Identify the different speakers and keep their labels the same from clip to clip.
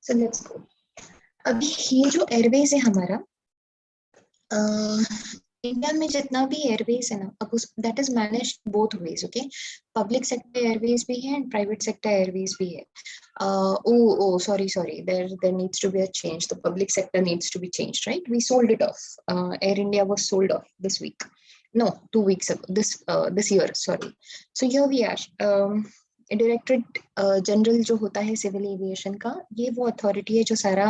Speaker 1: So let's go. अभी ये जो एयरवेज है हमारा, इंडिया में जितना भी एयरवेज है ना, अब उस that is managed both ways. Okay, public sector Airways भी है एंड प्राइवेट सेक्टर एयरवेज भी है. Sorry, there needs to be a change. The public sector needs to be changed, right? We sold it off. Air India was sold off this week. No, 2 weeks ago. This year, sorry. So here we are. Directorate general जो होता है civil aviation का, ये वो authority है जो सारा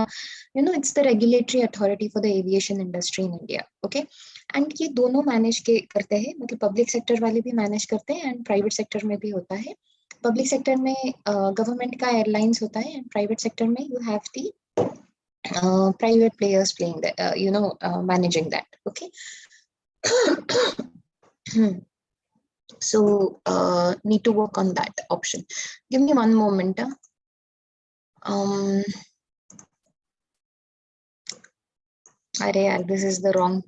Speaker 1: it's the regulatory authority for the aviation industry in India. Okay, and ये दोनों मैनेज करते हैं, मतलब पब्लिक सेक्टर वाले भी मैनेज करते हैं एंड प्राइवेट सेक्टर में भी होता है. पब्लिक सेक्टर में गवर्नमेंट का एयरलाइंस होता है एंड प्राइवेट सेक्टर में you have the private players playing that, managing that. Okay. So need to work on that option. Give me one moment. This is the wrong.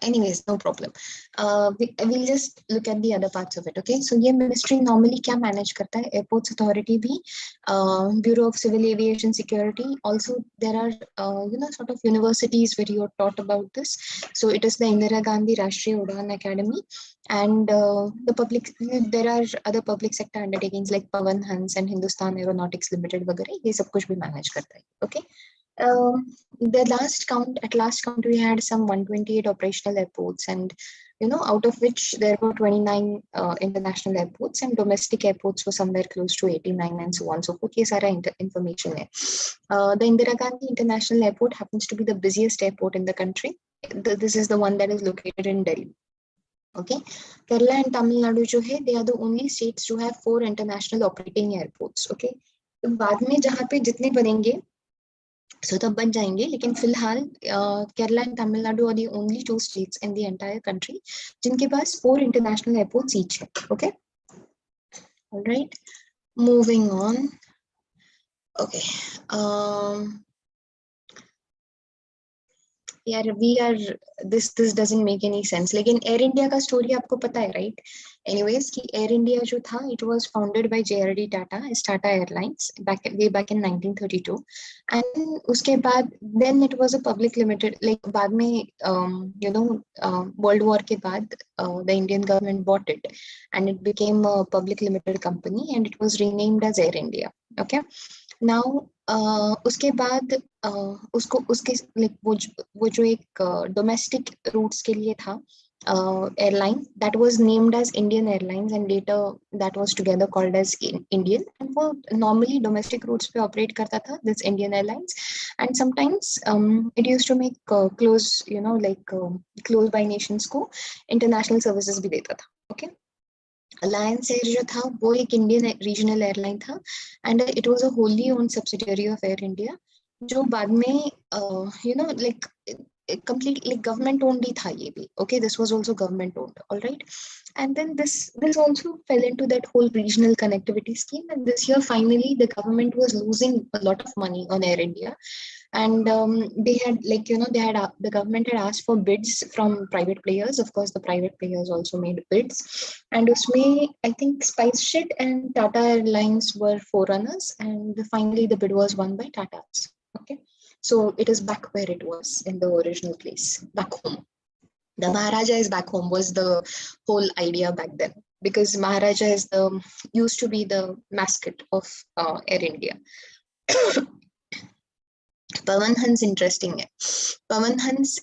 Speaker 1: Anyways, no problem. We'll just look at the other parts of it. Okay, so ये ministry normally क्या manage करता है? Airports Authority भी, Bureau of Civil Aviation Security. Also, there are sort of universities where you are taught about this. So it is the Indira Gandhi Rashtriya Udan Academy, and there are other public sector undertakings like Pawan Hans and Hindustan Aeronautics Limited वगैरह, ये सब कुछ भी manage करता है. Okay. At last count we had some 128 operational airports, and out of which there were 29 international airports, and domestic airports were somewhere close to 89, and so on and so forth. Ye sara information hai. The Indira Gandhi International Airport happens to be the busiest airport in the country. This is the one that is located in Delhi. Okay, Kerala and Tamil Nadu jo hai, they are the only states to have 4 international operating airports. Okay, तो बाद में जहाँ पे जितने बनेंगे so तब बन जाएंगे, लेकिन फिलहाल Kerala and Tamil Nadu are the only 2 states in the entire country जिनके पास 4 international airports each है. Okay, all right, moving on. Okay, यार we are this doesn't make any sense. लेकिन एयर इंडिया का स्टोरी आपको पता है, राइट? Anyways, कि एयर इंडिया जो था, it was founded by JRD Tata as Tata Airlines way back in 1932, and उसके बाद then it was a public limited, like बाद में World War के बाद the Indian government bought it and it became a public limited company and it was renamed as Air India. Okay, now उसके बाद उसके like वो जो एक डोमेस्टिक रूट्स के लिए था airline, that was named as Indian Airlines and later that was together called as Indian, and वो normally domestic routes पे operate करता था, this Indian Airlines, and sometimes it used to make close close by nations को international services भी देता था. Okay, Alliance Air जो था वो एक इंडियन रीजनल एयरलाइन था and it was a wholly owned subsidiary of air India, जो बाद में completely government owned ही था ये भी. Okay, this was also government owned. All right, and then this also fell into that whole regional connectivity scheme, and this year finally the government was losing a lot of money on Air India, and they had the government had asked for bids from private players. Of course, the private players also made bids, and usme I think SpiceJet and Tata Airlines were forerunners, and finally the bid was won by Tata's. Okay, so it is back where it was in the original place, back home. The Maharaja is back home was the whole idea back then, because Maharaja used to be the mascot of Air India. Pawan Hans interesting hai. Pawan Hans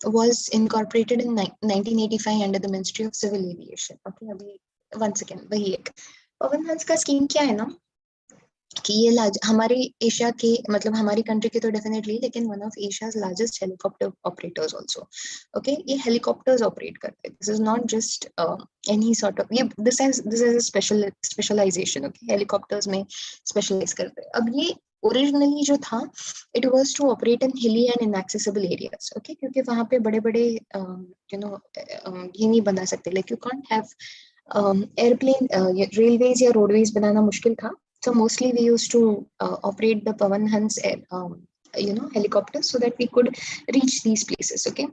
Speaker 1: was incorporated in 1985 under the Ministry of Civil Aviation. Okay, abhi once again वही एक Pawan Hans का scheme क्या है ना, कि ये हमारे Asia के, मतलब हमारी कंट्री के तो डेफिनेटली, लेकिन one of Asia's largest helicopter operators also. Okay, ये हेलीकॉप्टर्स ऑपरेट करते हैं. This is not just any sort of, ये this is a specialisation. Okay, helicopters में स्पेशलाइज करते हैं. अब ये ओरिजिनली जो था, it was to operate in hilly and inaccessible areas. Okay, क्योंकि वहां पे बड़े बड़े ये नहीं बना सकते, like you can't have airplane, railways या रोडवेज बनाना मुश्किल था. So mostly we used to operate the Pawan Hans helicopters so that we could reach these places. Okay,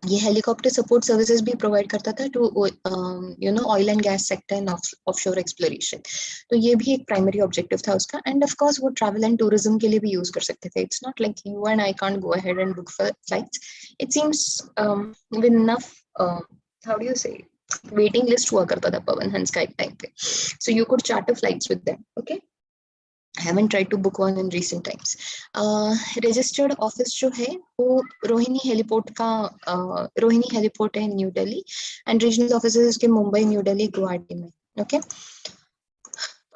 Speaker 1: ये हेलीकॉप्टर सपोर्ट सर्विसेज भी प्रोवाइड करता था to oil and gas sector and offshore exploration. तो ये भी एक प्राइमरी ऑब्जेक्टिव था उसका। एंड ऑफ कोर्स वो ट्रैवल एंड टूरिज्म के लिए भी यूज कर सकते थे। It's not like you and I can't go ahead and book for flights. It seems with enough how do you say waiting list हुआ करता था पवन हंस का एक टाइम पे, so you could charter flights with them. Okay, haven't tried to book one in recent times. Registered office जो है वो Rohini heliport का रोहिणी हेलीपोर्ट है new Delhi, and regional offices के मुंबई, न्यू दिल्ली, गुवाहाटी में। Okay,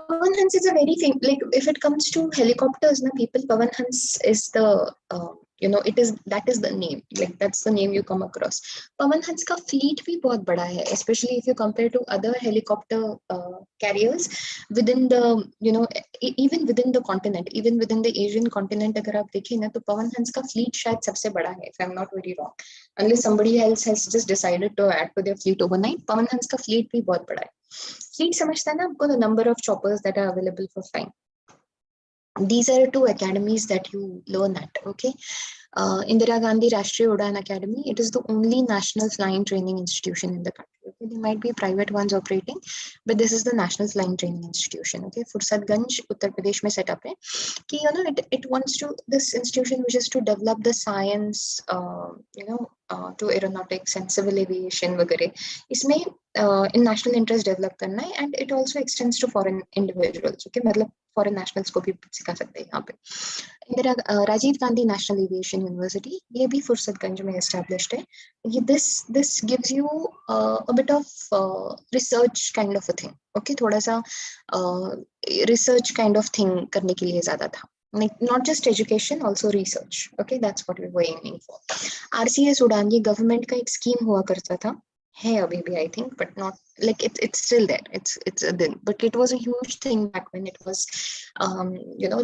Speaker 1: Pavan Hans is a very famous, like if it comes to helicopters, na people, Pavan Hans is the, it is, that is the name, like that's the name you come across. Pavan Hans का fleet भी बहुत बड़ा है, especially if you compare to other helicopter carriers within the, even within the continent, even within the Asian continent, अगर आप देखें ना तो Pavan Hans का fleet शायद सबसे बड़ा है, if I'm not very wrong, unless somebody else has just decided to add to their fleet overnight. Pavan Hans का fleet भी बहुत बड़ा है. Fleet समझता है ना आपको, the number of choppers that are available for flying. These are two academies that you learn at. Okay, Indira Gandhi Rashtriya Udan Academy. It is the only national flying training institution in the country. Okay, there might be private ones operating, but this is the national flying training institution. Okay, Fursatganj, Uttar Pradesh में set up है. कि it wants to, this institution wishes to develop the science, to aeronautics and civil aviation वगैरह. इसमें in national interest develop करना है, and it also extends to foreign individuals. Okay, मतलब foreign nationals को भी सिखा सकते हैं यहाँ पे. Indira Rajiv Gandhi national aviation university, ये भी फुर्सतगंज में एस्टैब्लिश्ड है. ये this gives you a bit of research kind of a thing. Okay, थोड़ा सा रिसर्च काइंड ऑफ थिंग करने के लिए ज्यादा था. Like not just education, also research. Okay, that's what we were aiming for. RCS उड़ान ये गवर्नमेंट का एक स्कीम हुआ करता था, है अभी भी I think, but not like it's still there. It's a thing, but it was a huge thing back when it was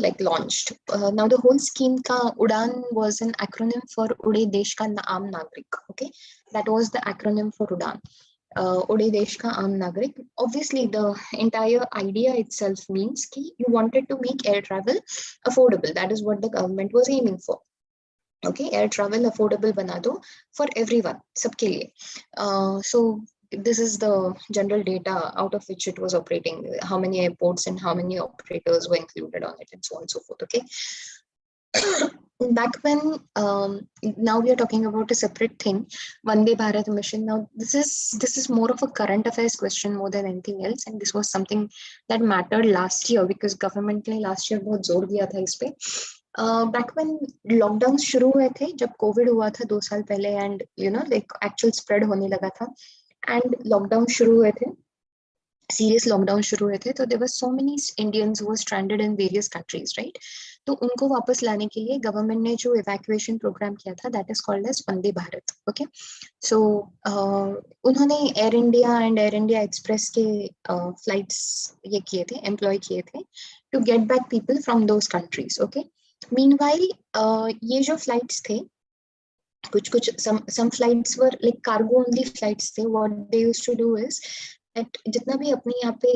Speaker 1: like launched. Now the whole scheme ka Udan was an acronym for Ude Desh ka Aam Nagrik. Okay, that was the acronym for Udan. Ude Desh ka Aam Nagrik. Obviously, the entire idea itself means ki you wanted to make air travel affordable. That is what the government was aiming for. Okay, air travel affordable bana do for everyone, सबके लिए. So this is the general data out of which it was operating, how many airports and how many operators were included on it, and so on and so forth. Okay. Back when, now we are talking about a separate thing, Vande Bharat mission. Now this is more of a current affairs question more than anything else, and this was something that mattered last year because government ने last year बहुत जोर दिया था इस पे. Back when lockdown शुरू हुए थे, जब कोविड हुआ था 2 साल पहले, एंड लाइक एक्चुअल स्प्रेड होने लगा था, एंड लॉकडाउन शुरू हुए थे, सीरियस लॉकडाउन शुरू हुए थे, तो there were so many Indians who were stranded in various countries, right. तो उनको वापस लाने के लिए गवर्नमेंट ने जो इवैक्यूएशन प्रोग्राम किया था, that is called as Vande Bharat. Okay, so उन्होंने Air India and Air India Express के फ्लाइट्स ये किए थे, एम्प्लॉय किए थे to get back people from those countries. Okay, meanwhile ये जो फ्लाइट्स थे, कुछ some flights were like cargo only flights थे. What they used to do is that जितना भी अपने यहाँ पे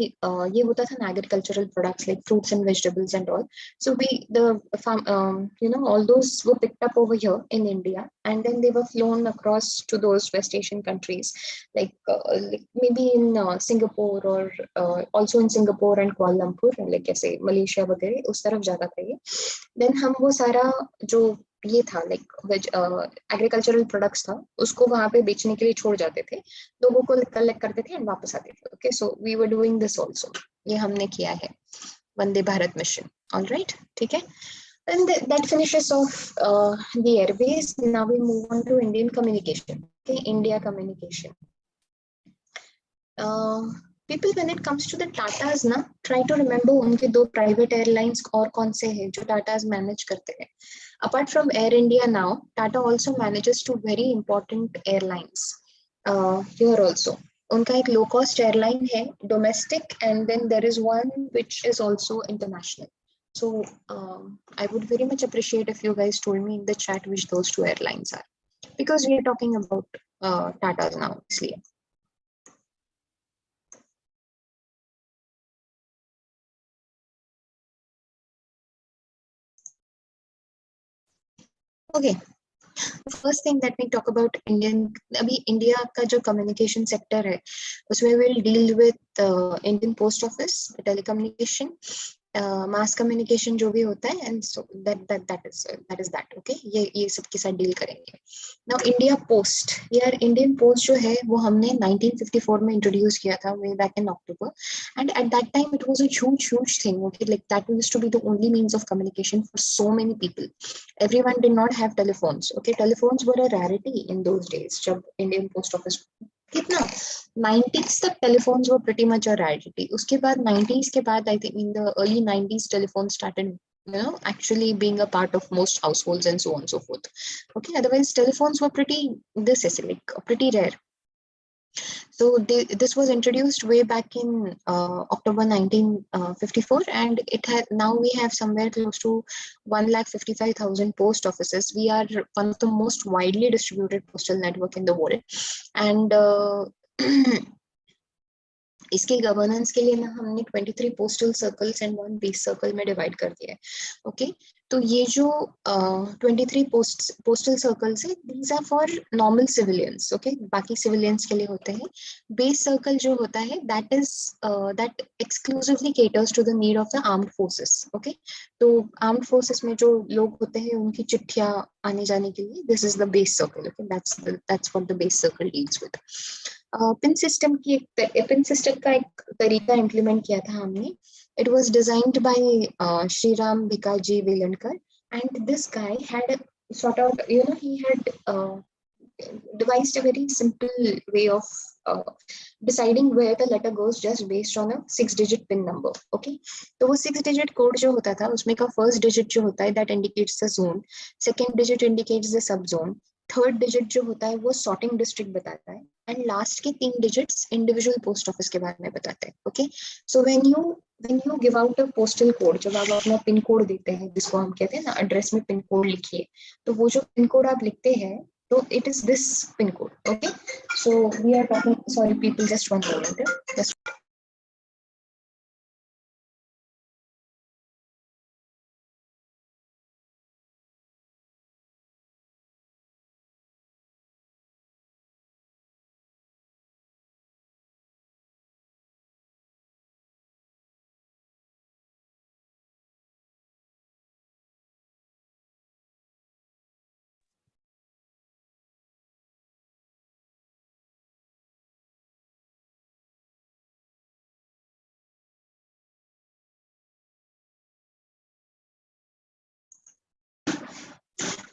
Speaker 1: ये होता था ना, agricultural products like fruits and vegetables and all, so all those were picked up over here in India, and then they were flown across to those West Asian countries, like maybe in Singapore, or also in Singapore and Kuala Lumpur, like ऐसे Malaysia वगैरह उस तरफ जाता था ये. Then हम वो सारा जो ये था लाइक एग्रीकल्चरल प्रोडक्ट्स था, उसको वहां पे बेचने के लिए छोड़ जाते थे, लोगों को कलेक्ट करते थे एंड वापस आते थे. Okay, so we were doing this also, ये हमने किया है वंदे भारत मिशन. ऑलराइट, ठीक है. And that finishes off the airways. Now we move on to Indian communication. Okay, India communication. People, when it comes to the Tatas ना, try to remember उनके 2 private airlines और कौन से हैं जो Tatas manage करते हैं. Apart from Air India now, Tata also manages 2 very important airlines. Here also, उनका एक low cost airline है domestic, and then there is one which is also international. So I would very much appreciate if you guys told me in the chat which those 2 airlines are, because we are talking about Tatas now, इसलिए. Okay, First thing that we talk about अभी India का जो communication sector है उसमें we'll deal with Indian Post Office, telecommunication, mass communication जो भी होता है, and so that is that. Okay, ये सब के साथ डील करेंगे. Now India Post, यार Indian Post जो है वो हमने 1954 में इंट्रोड्यूस किया था, way back in October, and at that time it was a huge thing. Okay, like that used to be the only means of communication for so many people. Everyone did not have telephones. Okay, telephones were a rarity in those days. जब Indian Post Office कितना 90s तक telephones were pretty much a rarity. उसके बाद 90s के बाद I think in the early 90s telephones started actually being a part of most households and so on and so forth. Okay, otherwise telephones were pretty rare. So this was introduced way back in October 1954, and now we have somewhere close to 1,55,000 post offices. We are one of the most widely distributed postal network in the world, and इसके governance के लिए ना हमने 23 postal circles and 1 base circle में divide कर दिया है. Okay, तो ये जो 23 पोस्टल सर्कल्स है, these are for normal civilians. Okay, बाकी सिविलियंस के लिए होते हैं. बेस सर्कल जो होता है that exclusively caters to the need of the armed forces. Okay, तो आर्म्ड फोर्सेस में जो लोग होते हैं उनकी चिट्ठियां आने जाने के लिए, this is the base circle. Okay, that's what the base circle deals with. Pin system का एक तरीका इम्प्लीमेंट किया था हमने. It was designed by Sriram Bikaji Velankar, and this guy had sort of, he had devised a very simple way of deciding where the letter goes just based on a 6-digit pin number. Okay, तो वो 6-digit code जो होता था उसमें का first digit जो होता है that indicates the zone, second digit indicates the sub zone, third digit जो होता है वो सॉर्टिंग डिस्ट्रिक्ट बताता है, एंड लास्ट के 3 डिजिट्स इंडिविजुअल पोस्ट ऑफिस के बारे में बताते हैं. Okay, so when you give out a postal code, जब आप अपना पिन कोड देते हैं, जिसको हम कहते हैं ना एड्रेस में पिन कोड लिखिए, तो वो जो पिन कोड आप लिखते हैं तो it is this pin code. Okay, so we are talking, sorry people, just one moment, just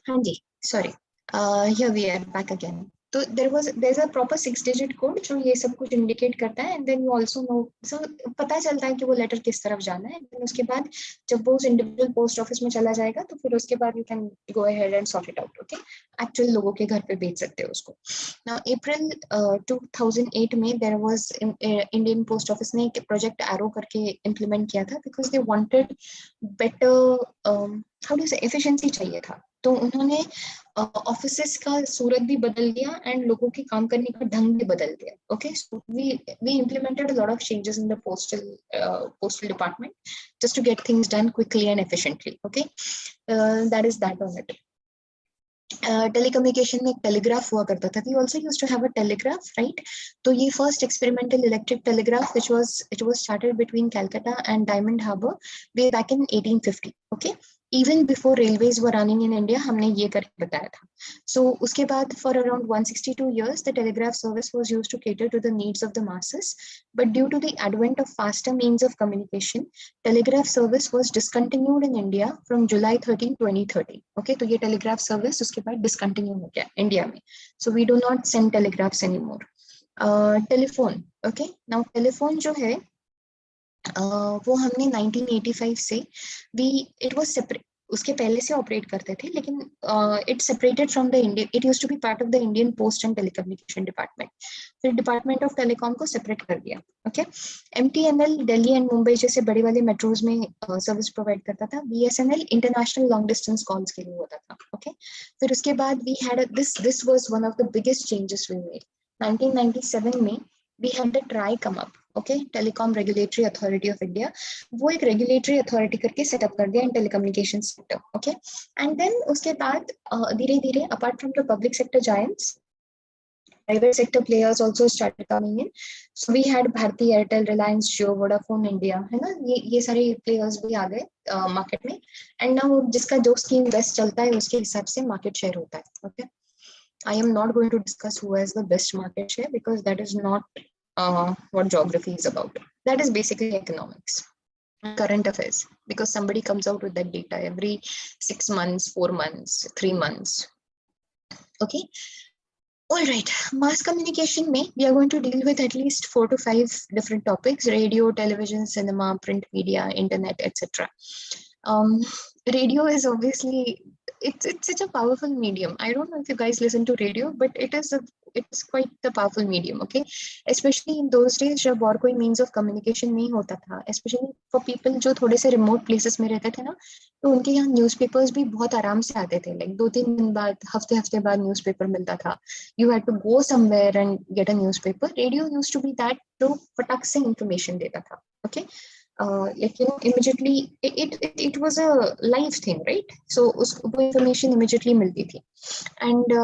Speaker 1: हाँ जी, sorry. Here we are back again. तो there's a proper 6-digit code जो ये सब कुछ indicate करता है, and then you also know, so पता चलता है कि वो लेटर किस तरफ जाना है. then उसके बाद जब वो उस individual post office में चला जाएगा तो फिर उसके बाद you can go ahead and sort it out. Okay, actual लोगों के घर पे भेज सकते हो उसको. Now April 2008 में there was Indian Post Office ने एक project Arrow करके implement किया था, because they wanted better how do you say efficiency चाहिए था. तो उन्होंने ऑफिसेस का सूरत भी बदल दिया एंड लोगों के काम करने का ढंग भी बदल दिया. Okay, so we implemented a lot of changes in the postal department just to get things done quickly and efficiently. Okay, that is that on it. Telecommunication में एक टेलीग्राफ हुआ करता था. We also used to have a telegraph, right? तो ये first experimental electric telegraph which was started between Calcutta and Diamond Harbour way back in 1850. Okay, even before railways were running in India, हमने ये करके बताया था. So उसके बाद for around 162 years, the telegraph service was used to cater to the needs of the masses. But due to the advent of faster means of communication, telegraph service was discontinued in India from July 13, 2013. Okay, तो ये telegraph service उसके बाद discontinue हो गया India में. So we do not send telegraphs anymore. Telephone. Okay, now telephone जो है वो हमने 1985 से it was separate. उसके पहले से ऑपरेट करते थे, लेकिन it separated from the Indian, it used to be part of the Indian post and telecommunication department. फिर डिपार्टमेंट ऑफ टेलीकॉम को सेपरेट कर दिया. Okay, MTNL Delhi and Mumbai जैसे बड़ी वाले मेट्रोज में सर्विस प्रोवाइड करता था. BSNL international long distance calls के लिए होता था. ओके, फिर उसके बाद we had this was one of the biggest changes we made. 1997 में we had the TRAI come up. Okay, telecom regulatory authority of India, वो एक रेगुलेटरी अथॉरिटी करके सेटअप कर दिया in telecommunication sector. Okay, and then उसके बाद धीरे धीरे apart from the public sector giants, private sector players also started coming in. So we had Bharti Airtel, Reliance Jio, Vodafone India, है ना, ये सारे players भी आ गए मार्केट में. एंड नाउ जिसका जो स्कीम बेस्ट चलता है उसके हिसाब से मार्केट शेयर होता है. Okay, I am not going to discuss who has the best market share because that is not what geography is about. That is basically economics, current affairs, because somebody comes out with that data every 6 months, 4 months, 3 months. Okay. All right, mass communication में we are going to deal with at least 4 to 5 different topics: radio, television, cinema, print media, internet, etc. Radio is obviously it's such a powerful medium. I don't know if you guys listen to radio, but it's quite the powerful medium. Okay, especially in those days जब और कोई means of communication नहीं होता था, especially for people जो थोड़े से remote places में रहते थे ना, तो उनके यहाँ न्यूज़पेपर्स भी बहुत आराम से आते थे. लाइक 2-3 दिन बाद, हफ्ते बाद न्यूज़पेपर मिलता था. You had to go somewhere and get a newspaper. Radio used to be that जो फटाक से information देता था. Okay. Like you know, immediately it was a live thing, right? So वो information immediately मिलती थी. And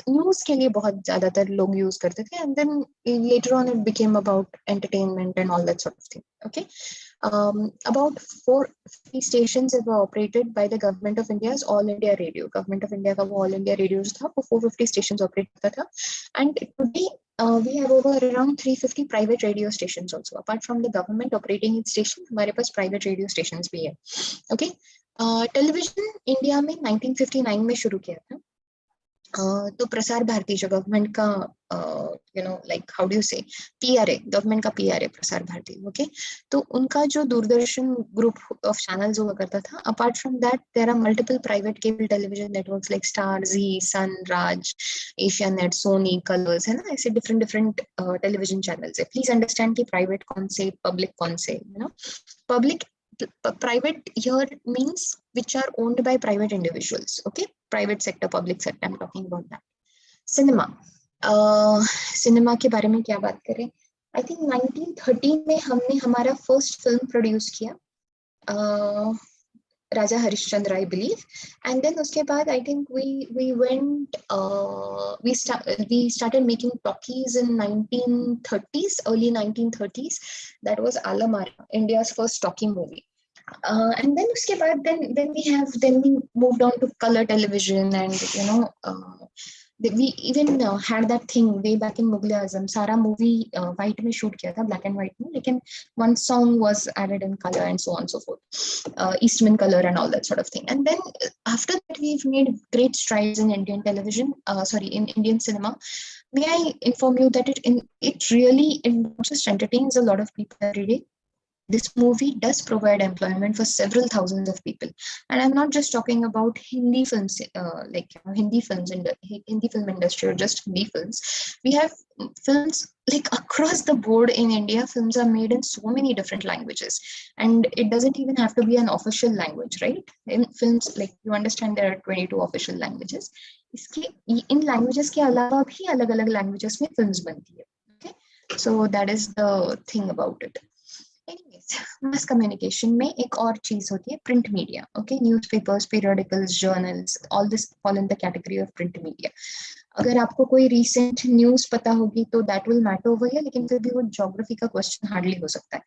Speaker 1: news के लिए बहुत ज़्यादातर लोग use करते थे. And then later on it became about entertainment and all that sort of thing. Okay. About 450 stations were operated by the government of India's All India Radio. Government of India का वो All India Radio था, वो 450 stations operate करता था. And today we have over around 350 private radio stations also. Apart from the government operating its station, हमारे पास private radio stations भी है. Okay. Television India में 1959 में शुरू किया था. तो प्रसार भारती जो गवर्नमेंट का you know like how do you से PRA, गवर्नमेंट का PRA प्रसार भारती. ओके, तो उनका जो दूरदर्शन ग्रुप ऑफ चैनल्स हुआ करता था. Apart from that there are multiple private cable television networks like Star, Zee, Sun, Raj, Asianet, Sony, Colors, है ना, ऐसे डिफरेंट टेलीविजन चैनल्स है. प्लीज अंडरस्टैंड कि प्राइवेट कौन से, पब्लिक कौन से, you know. Public, private here means which are owned by private individuals. Okay, private sector, public sector, I'm talking about that. Cinema, cinema के बारे में क्या बात करें. I think 1913 में हमने हमारा फर्स्ट फिल्म प्रोड्यूस किया, राजा Harishchandra, I believe. And then उसके बाद I think we went we started making talkies in 1930s, early 1930s. That was Alamara, India's first talkie movie. And then उसके बाद then we moved on to color television, and you know we even had that thing way back in Mughal Azam. सारा movie white में shoot किया था, black and white में, लेकिन one song was added in color and so on and so forth. Eastman color and all that sort of thing. And then after that we've made great strides in Indian television, in Indian cinema. May I inform you that it really not just entertains a lot of people every day. This movie does provide employment for several thousands of people. And I'm not just talking about Hindi films, Hindi films in the Hindi film industry or just Hindi films. We have films like across the board in India. Films are made in so many different languages. And it doesn't even have to be an official language, right? In films, like you understand there are 22 official languages. In languages के अलावा भी अलग-अलग languages में films बनती है. Okay? So that is the thing about it. Anyways, mass communication में एक और चीज होती है print media. Okay, newspapers, periodicals, journals, all this fall in the category of print media. अगर आपको कोई recent news पता होगी तो that will matter over here, लेकिन फिर भी वो geography का question hardly हो सकता है.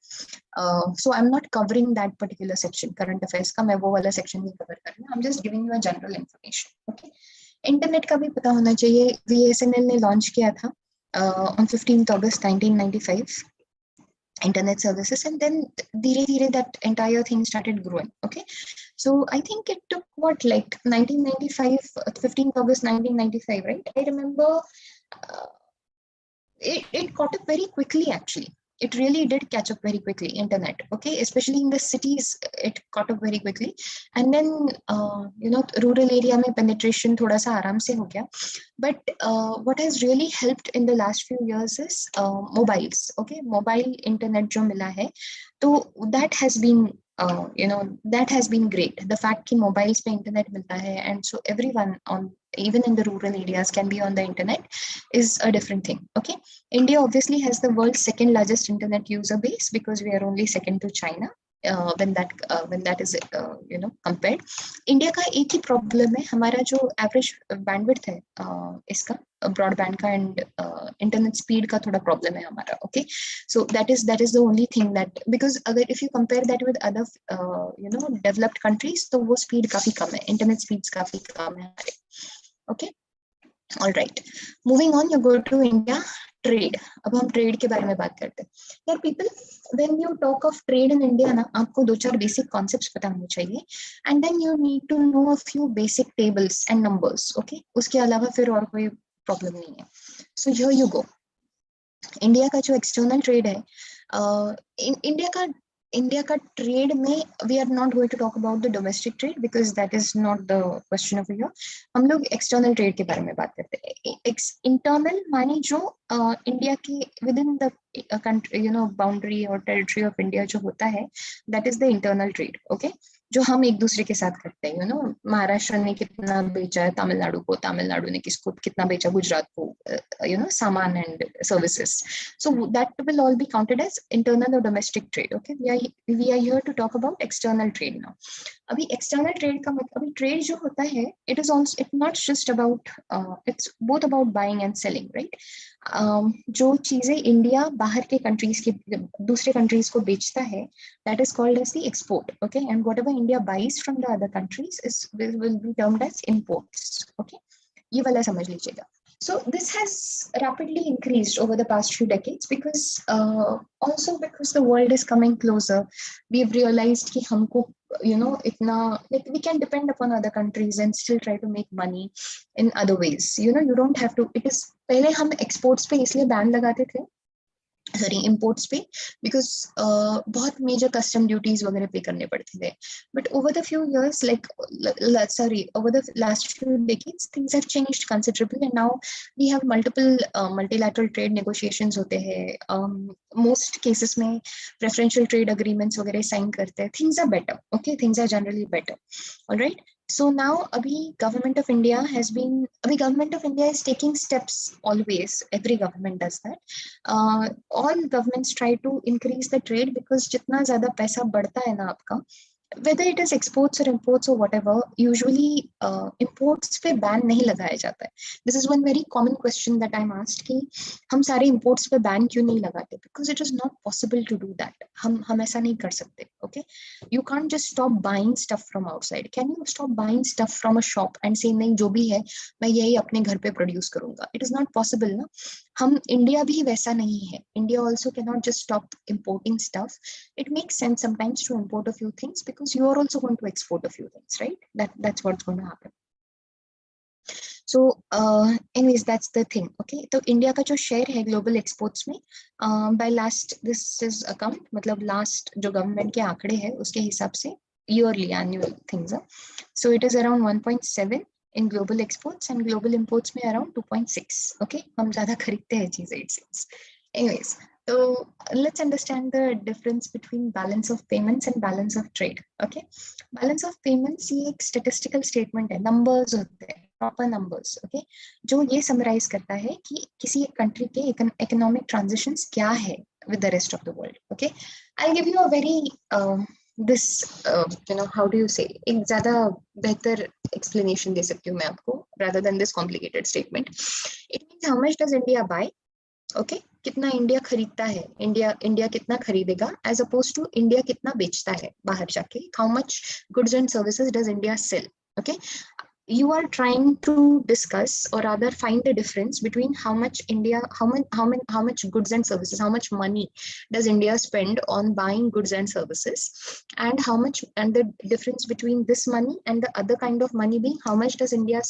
Speaker 1: So I'm not covering that particular section. Current affairs का मैं वो वाला section नहीं cover कर रही हूँ. I'm just giving you a general information. Okay. Internet का भी पता होना चाहिए. BSNL ने launch किया था on 15th August 1995. Internet services, and then dhire that entire thing started growing. Okay, so I think it took what, like 1995, 15th August 1995, right? I remember it caught up very quickly. Actually, it really did catch up very quickly, internet. Okay, especially in the cities, it caught up very quickly. And then rural area mein penetration thoda sa aaram se ho gaya. But what has really helped in the last few years is mobiles. Okay, mobile internet jo mila hai, so that has been that has been great. The fact कि mobiles पे internet मिलता है, and so everyone on even in the rural areas, can be on the internet is a different thing. Okay, India obviously has the world's second largest internet user base because we are only second to China. When that is compared, India का एक ही problem है, हमारा जो average bandwidth है इसका broadband का and internet speed का थोड़ा प्रॉब्लम है हमारा. Okay, so that is the only thing that, because अगर if you compare that with other developed countries तो वो स्पीड काफी कम है, इंटरनेट स्पीड्स काफी कम है हमारे. Okay, all right, moving on, you go to India trade. अब हम ट्रेड के बारे में बात करते हैं. यार people, when you talk of trade in India ना, आपको 2-4 बेसिक कॉन्सेप्ट्स पता होने चाहिए, and then you need to know a few basic tables and numbers. Okay, उसके अलावा फिर और कोई प्रॉब्लम नहीं है. So here you go. India का जो एक्सटर्नल ट्रेड है, इंडिया का ट्रेड में we are not going to talk about the domestic trade because that is not the question of here. हम लोग एक्सटर्नल ट्रेड के बारे में बात करते हैं. इंटरनल माने जो इंडिया के with in the country boundary और टेरिटरी ऑफ इंडिया जो होता है, that is the internal trade. Okay, जो हम एक दूसरे के साथ करते हैं. महाराष्ट्र ने कितना बेचा है तमिलनाडु को, तमिलनाडु ने किसको कितना बेचा गुजरात को, सामान and services. So that will all be counted as internal और domestic trade. Okay, we are here to talk about external trade now. अभी एक्सटर्नल ट्रेड का मतलब, अभी ट्रेड जो होता है, it is also, it not just about, it's both about buying and selling, right. जो चीजें इंडिया बाहर के कंट्रीज के दूसरे कंट्रीज को बेचता है, that is called as the export. Okay, and whatever India buys from the other countries will be termed as imports. Okay, ये वाला समझ लीजिएगा. So this has rapidly increased over the past few decades because also because the world is coming closer. We've realized कि हमको इतना, like we can depend upon other countries and still try to make money in other ways. You don't have to. It is, पहले हम exports पे इसलिए ban लगाते थे, imports पे, because बहुत major custom duties वगैरह पे करने पड़ते थे. But over the few years, over the last few decades, things have changed considerably, and now we have multiple multilateral trade negotiations होते हैं. Most cases में preferential trade agreements वगैरह sign करते हैं. Things are better. Okay, things are generally better. All right. So now, government of India is taking steps always. Every government does that. All governments try to increase the trade because जितना ज़्यादा पैसा बढ़ता है ना आपका, whether it is exports or imports or whatever, usually imports पे ban नहीं लगाया जाता है. This is one very common question that I'm asked कि हम सारे imports पे ban क्यों नहीं लगाते? Because it is not possible to do that. हम ऐसा नहीं कर सकते. Okay, you can't just stop buying stuff from outside. Can you stop buying stuff from a shop and say नहीं, जो भी है मैं यही अपने घर पे produce करूँगा? It is not possible ना. हम इंडिया भी वैसा नहीं है. India also cannot just stop importing stuff. It makes sense sometimes to import a few things because you are also going to export a few things, right? That's what's going to happen. So anyways, that's the thing. Okay, तो India का जो share है global exports में, by last, this is account, मतलब last जो government के आंकड़े हैं उसके हिसाब से yearly annual things are. So it is around 1.7 in global exports and global imports में around 2.6. Okay, हम ज़्यादा खरीदते हैं चीजें, it seems. Anyways, so let's understand the difference between balance of payments and balance of trade. Okay, balance of payments ये एक statistical statement है, numbers होते हैं, proper numbers. Okay, जो ये summarize करता है कि किसी एक country के economic transitions क्या है with the rest of the world. Okay, I'll give you a very how do you say, एक ज़्यादा बेहतर explanation दे सकती हूँ मैं आपको rather than this complicated statement. It means how much does India buy? Okay, कितना इंडिया खरीदता है, इंडिया कितना खरीदेगा, as opposed to इंडिया कितना बेचता है बाहर जाके. How much goods and services does India sell? Okay, you are trying to discuss or rather find the difference between how much goods and services, how much money does India spend on buying goods and services, and the difference between this money and the other kind of money being how much does India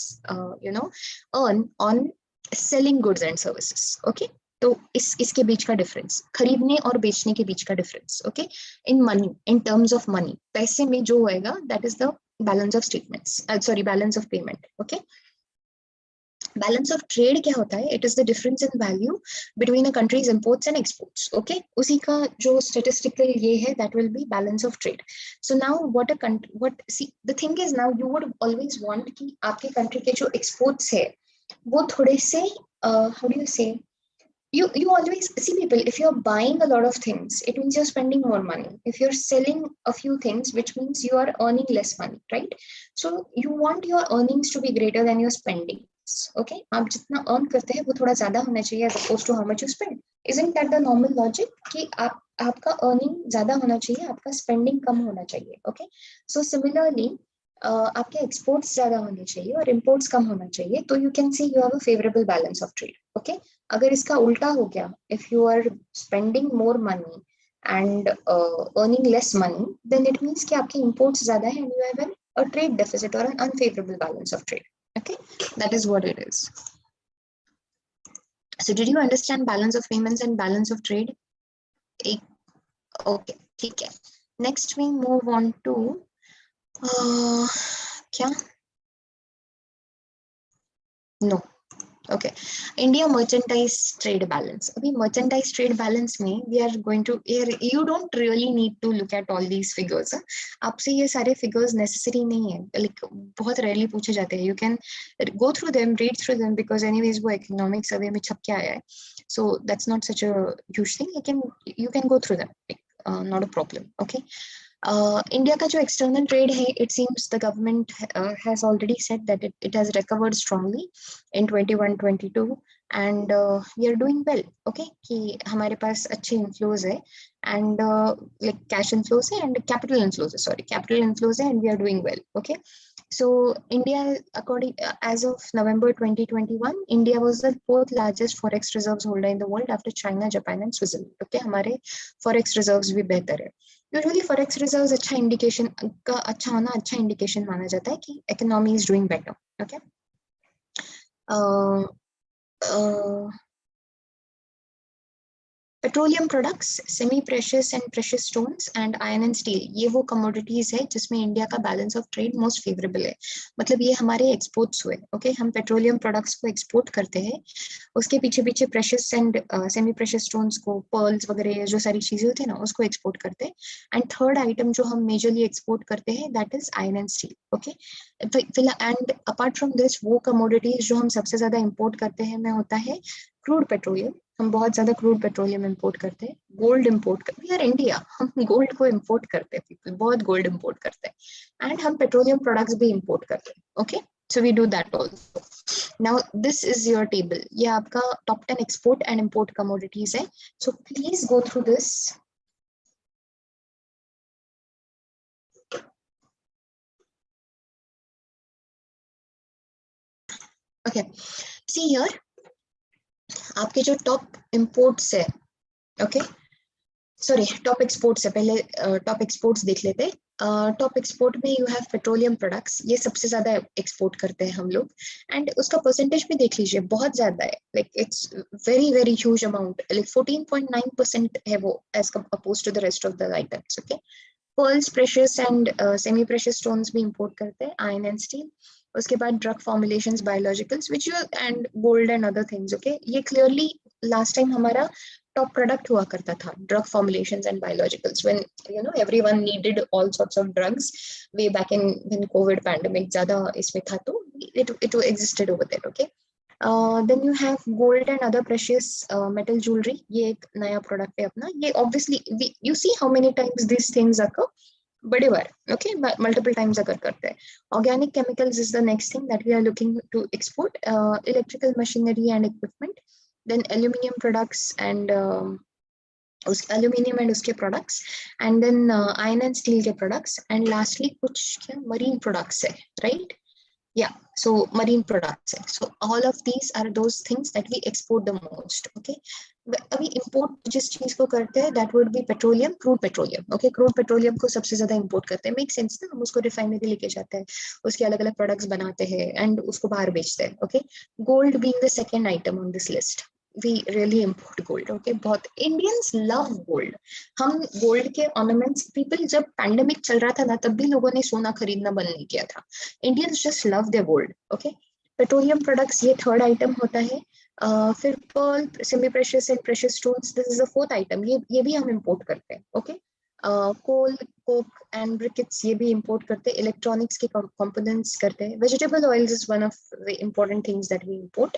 Speaker 1: earn on selling goods and services. Okay, तो इसके बीच का difference, खरीदने और बेचने के बीच का difference. Okay, in money, in terms of money, पैसे में जो होएगा, that is the balance of statements, balance of payment. Okay, balance of trade क्या होता है? It is the difference in value between a countries imports and exports. Okay, उसी का जो स्टेटिस्टिकल ये है, that will be balance of trade. So now what see the thing is, now you would always want कि आपके country के जो exports है वो थोड़े से हाउ डू यू से, you always see, people, if you're buying a lot of things, it means you're spending more money. If you're selling a few things, which means you are earning less money, right? So you want your earnings to be greater than your spending. Okay, आप जितना earn करते हैं वो थोड़ा ज्यादा होना चाहिए as opposed to how much you spend. Isn't that the normal logic कि आपका earning ज्यादा होना चाहिए, आपका spending कम होना चाहिए? Okay, so similarly आपके एक्सपोर्ट्स ज्यादा होने चाहिए और इंपोर्ट्स कम होना चाहिए, तो you can see you have a favourable balance of trade. Okay, अगर इसका उल्टा हो गया, if you are spending more money and earning less money, then it means कि आपके इंपोर्ट्स ज्यादा है and you have a trade deficit or an unfavorable balance of trade. Okay, that is what it is. So did you understand balance of payments and balance of trade? Okay, ठीक है. Next we move on to क्या? No. Okay, India merchandise trade balance. अभी merchandise trade balance में we are going to, you don't really need to look at all these figures. आपसे ये सारे figures necessary नहीं है, like बहुत rarely पूछे जाते हैं. You can go through them, read through them, because anyways वो economic survey में छप के आया है. So that's not such a huge thing. You can go through them, not a problem. Okay. India का जो external trade है, it seems the government has already said that it has recovered strongly in 21-22 and we are doing well. Okay, कि हमारे पास अच्छे inflows है and like cash inflows है and capital inflows है, capital inflows है, and we are doing well. Okay, so India, according as of November 2021, India was the fourth largest forex reserves holder in the world after China, Japan and Switzerland. Okay, हमारे forex reserves भी बेहतर है. Usually forex reserves अच्छा indication का, अच्छा होना अच्छा indication माना जाता है कि economy is doing better. Okay, petroleum products, semi precious and precious stones and iron and steel, ये वो कमोडिटीज है जिसमें इंडिया का balance of trade most favourable है. मतलब ये हमारे एक्सपोर्ट्स हुए. ओके, हम पेट्रोलियम प्रोडक्ट्स को एक्सपोर्ट करते हैं, उसके पीछे पीछे precious and semi precious stones को, पर्ल्स वगैरह जो सारी चीजें होती है ना, उसको एक्सपोर्ट करते हैं. एंड थर्ड आइटम जो हम मेजरली एक्सपोर्ट करते हैं, that is iron and steel. Okay, and apart from this, वो कमोडिटीज जो हम सबसे ज्यादा इम्पोर्ट करते हैं में होता है क्रूड पेट्रोलियम. हम बहुत ज्यादा क्रूड पेट्रोलियम इंपोर्ट करते हैं. गोल्ड इंपोर्ट करते हैं, इंडिया हम गोल्ड को इंपोर्ट करते हैं, पीपल बहुत गोल्ड इंपोर्ट करते हैं. एंड हम पेट्रोलियम प्रोडक्ट्स भी इंपोर्ट करते हैं. Okay, so we do that also. Now this is your table. ये आपका top 10 export and import commodities है. So please go through this. Okay, see here आपके जो टॉप इंपोर्ट्स है, ओके सॉरी टॉप एक्सपोर्ट्स है, पहले टॉप एक्सपोर्ट्स देख लेते हैं. टॉप एक्सपोर्ट में यू हैव पेट्रोलियम प्रोडक्ट्स, ये सबसे ज्यादा एक्सपोर्ट करते हैं हम लोग. एंड उसका परसेंटेज भी देख लीजिए, बहुत ज्यादा है. Like it's very very huge amount, like 14.9% है वो as opposed to the rest of the items. Okay, pearls, precious and semi precious stones भी इंपोर्ट करते हैं, आयरन एंड स्टील. उसके बाद drug formulations, biologicals, which you and gold and other things. Okay, ये clearly last time हमारा top product हुआ करता था, drug formulations and biologicals, when you know everyone needed all sorts of drugs way back in when Covid pandemic ज्यादा इसमें था, तो it existed over there. Okay, then you have gold and other precious metal jewelry. ये एक नया product है अपना. ये obviously you see how many times these things occur, बड़े बार. Okay, multiple times अगर करते हैं. Organic chemicals is the next thing that we are looking to export. Electrical machinery and equipment, then aluminium products and aluminium and उसके products, and then iron and steel के products, and lastly कुछ क्या marine products है, right? Yeah, so marine products. So all of these are those things that we export the most. Okay, अभी import जिस चीज को करते हैं, that would be petroleum, crude petroleum. Okay, crude petroleum को सबसे ज्यादा import करते हैं. Make sense ना, हम उसको refinery लेके जाते हैं, उसके अलग अलग products बनाते हैं and उसको बाहर बेचते हैं. Okay, gold being the second item on this list. We really import gold. Okay, बहुत Indians love gold. हम gold के ornaments, people जब pandemic चल रहा था ना, तब भी लोगों ने सोना खरीदना बंद नहीं किया था. Indians just love their gold. Okay, petroleum products ये थर्ड आइटम होता है। फिर pearl, semi precious and precious stones, this is the fourth item, ये भी हम इंपोर्ट करते हैं। Okay, coal, coke and briquettes ये भी इंपोर्ट करते हैं। इलेक्ट्रॉनिक्स के कंपोनेंट्स करते हैं। Vegetable oils is one of the important things that we import.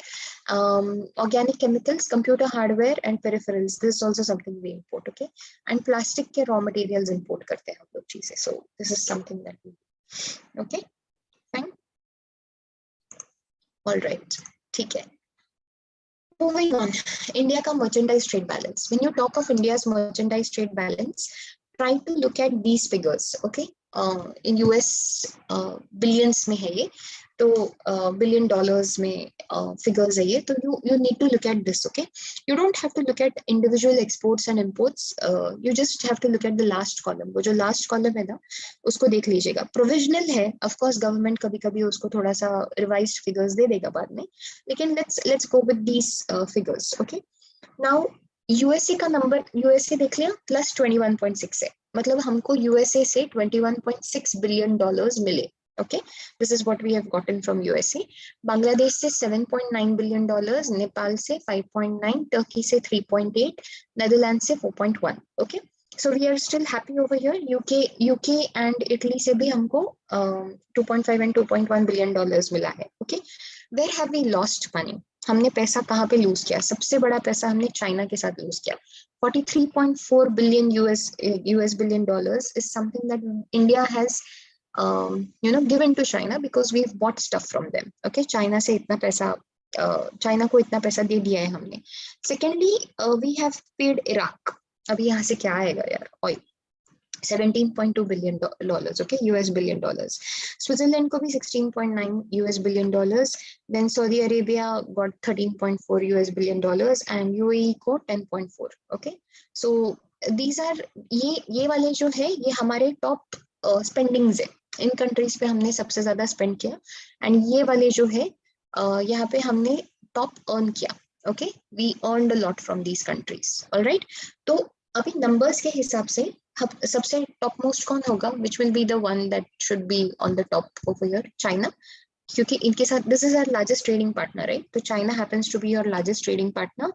Speaker 1: Organic chemicals, computer hardware and peripherals, this is also something we import. Okay, and plastic के raw materials import करते हैं हम लोग चीजें। So this is something that we, okay fine, alright, ठीक है। Moving on, India का merchandise trade balance. When you talk of India's merchandise trade balance, try to look at these figures. Okay, in US billions में है ये, तो billion dollars में figures है ये, तो you need to look at this. Okay, you don't have to look at individual exports and imports. You just have to look at the last column. वो जो last column है ना, उसको देख लीजिएगा. Provisional है, of course government कभी कभी उसको थोड़ा सा revised figures दे देगा बाद में, लेकिन let's go with these figures. Okay, now USA का नंबर, यूएसए देख लिया, प्लस 21.6 है, मतलब हमको यूएसए से 21.6 बिलियन डॉलर्स मिले। Okay, this is what we have gotten from USA. Bangladesh से 7.9 बिलियन डॉलर्स, नेपाल से 5.9, टर्की से 3.8, नेदरलैंड से 4.1। Okay, so we are still happy over here. UK and Italy से भी हमको 2.5 and 2.1 बिलियन डॉलर्स मिला है। Okay, where have we lost money? हमने पैसा कहाँ पे लूज किया? सबसे बड़ा पैसा हमने चाइना के साथ लूज किया। 43.4 billion US billion dollars is something that India has given to China because we've bought stuff from them. Okay, China से इतना पैसा, चाइना को इतना पैसा दे दिया है हमने। Secondly, we have paid Iraq. अभी यहाँ से क्या आएगा यार, oil, 17.2 billion dollars. Okay, US billion dollars. Switzerland को भी 16.9 US billion dollars, then Saudi Arabia got 13.4 US billion dollars and UAE को 10.4। ओके, सो दीज आर, ये वाले जो है ये हमारे टॉप स्पेंडिंग्स है, इन कंट्रीज पे हमने सबसे ज्यादा स्पेंड किया, एंड ये वाले जो है यहाँ पे हमने टॉप अर्न किया। Okay, we earned a lot from these countries. Alright, तो अभी नंबर्स के हिसाब से सबसे टॉप मोस्ट कौन होगा, which will be the one that should be on the top over here? China, क्योंकि इनके साथ this is our largest trading partner, right? तो China happens to be your largest trading partner,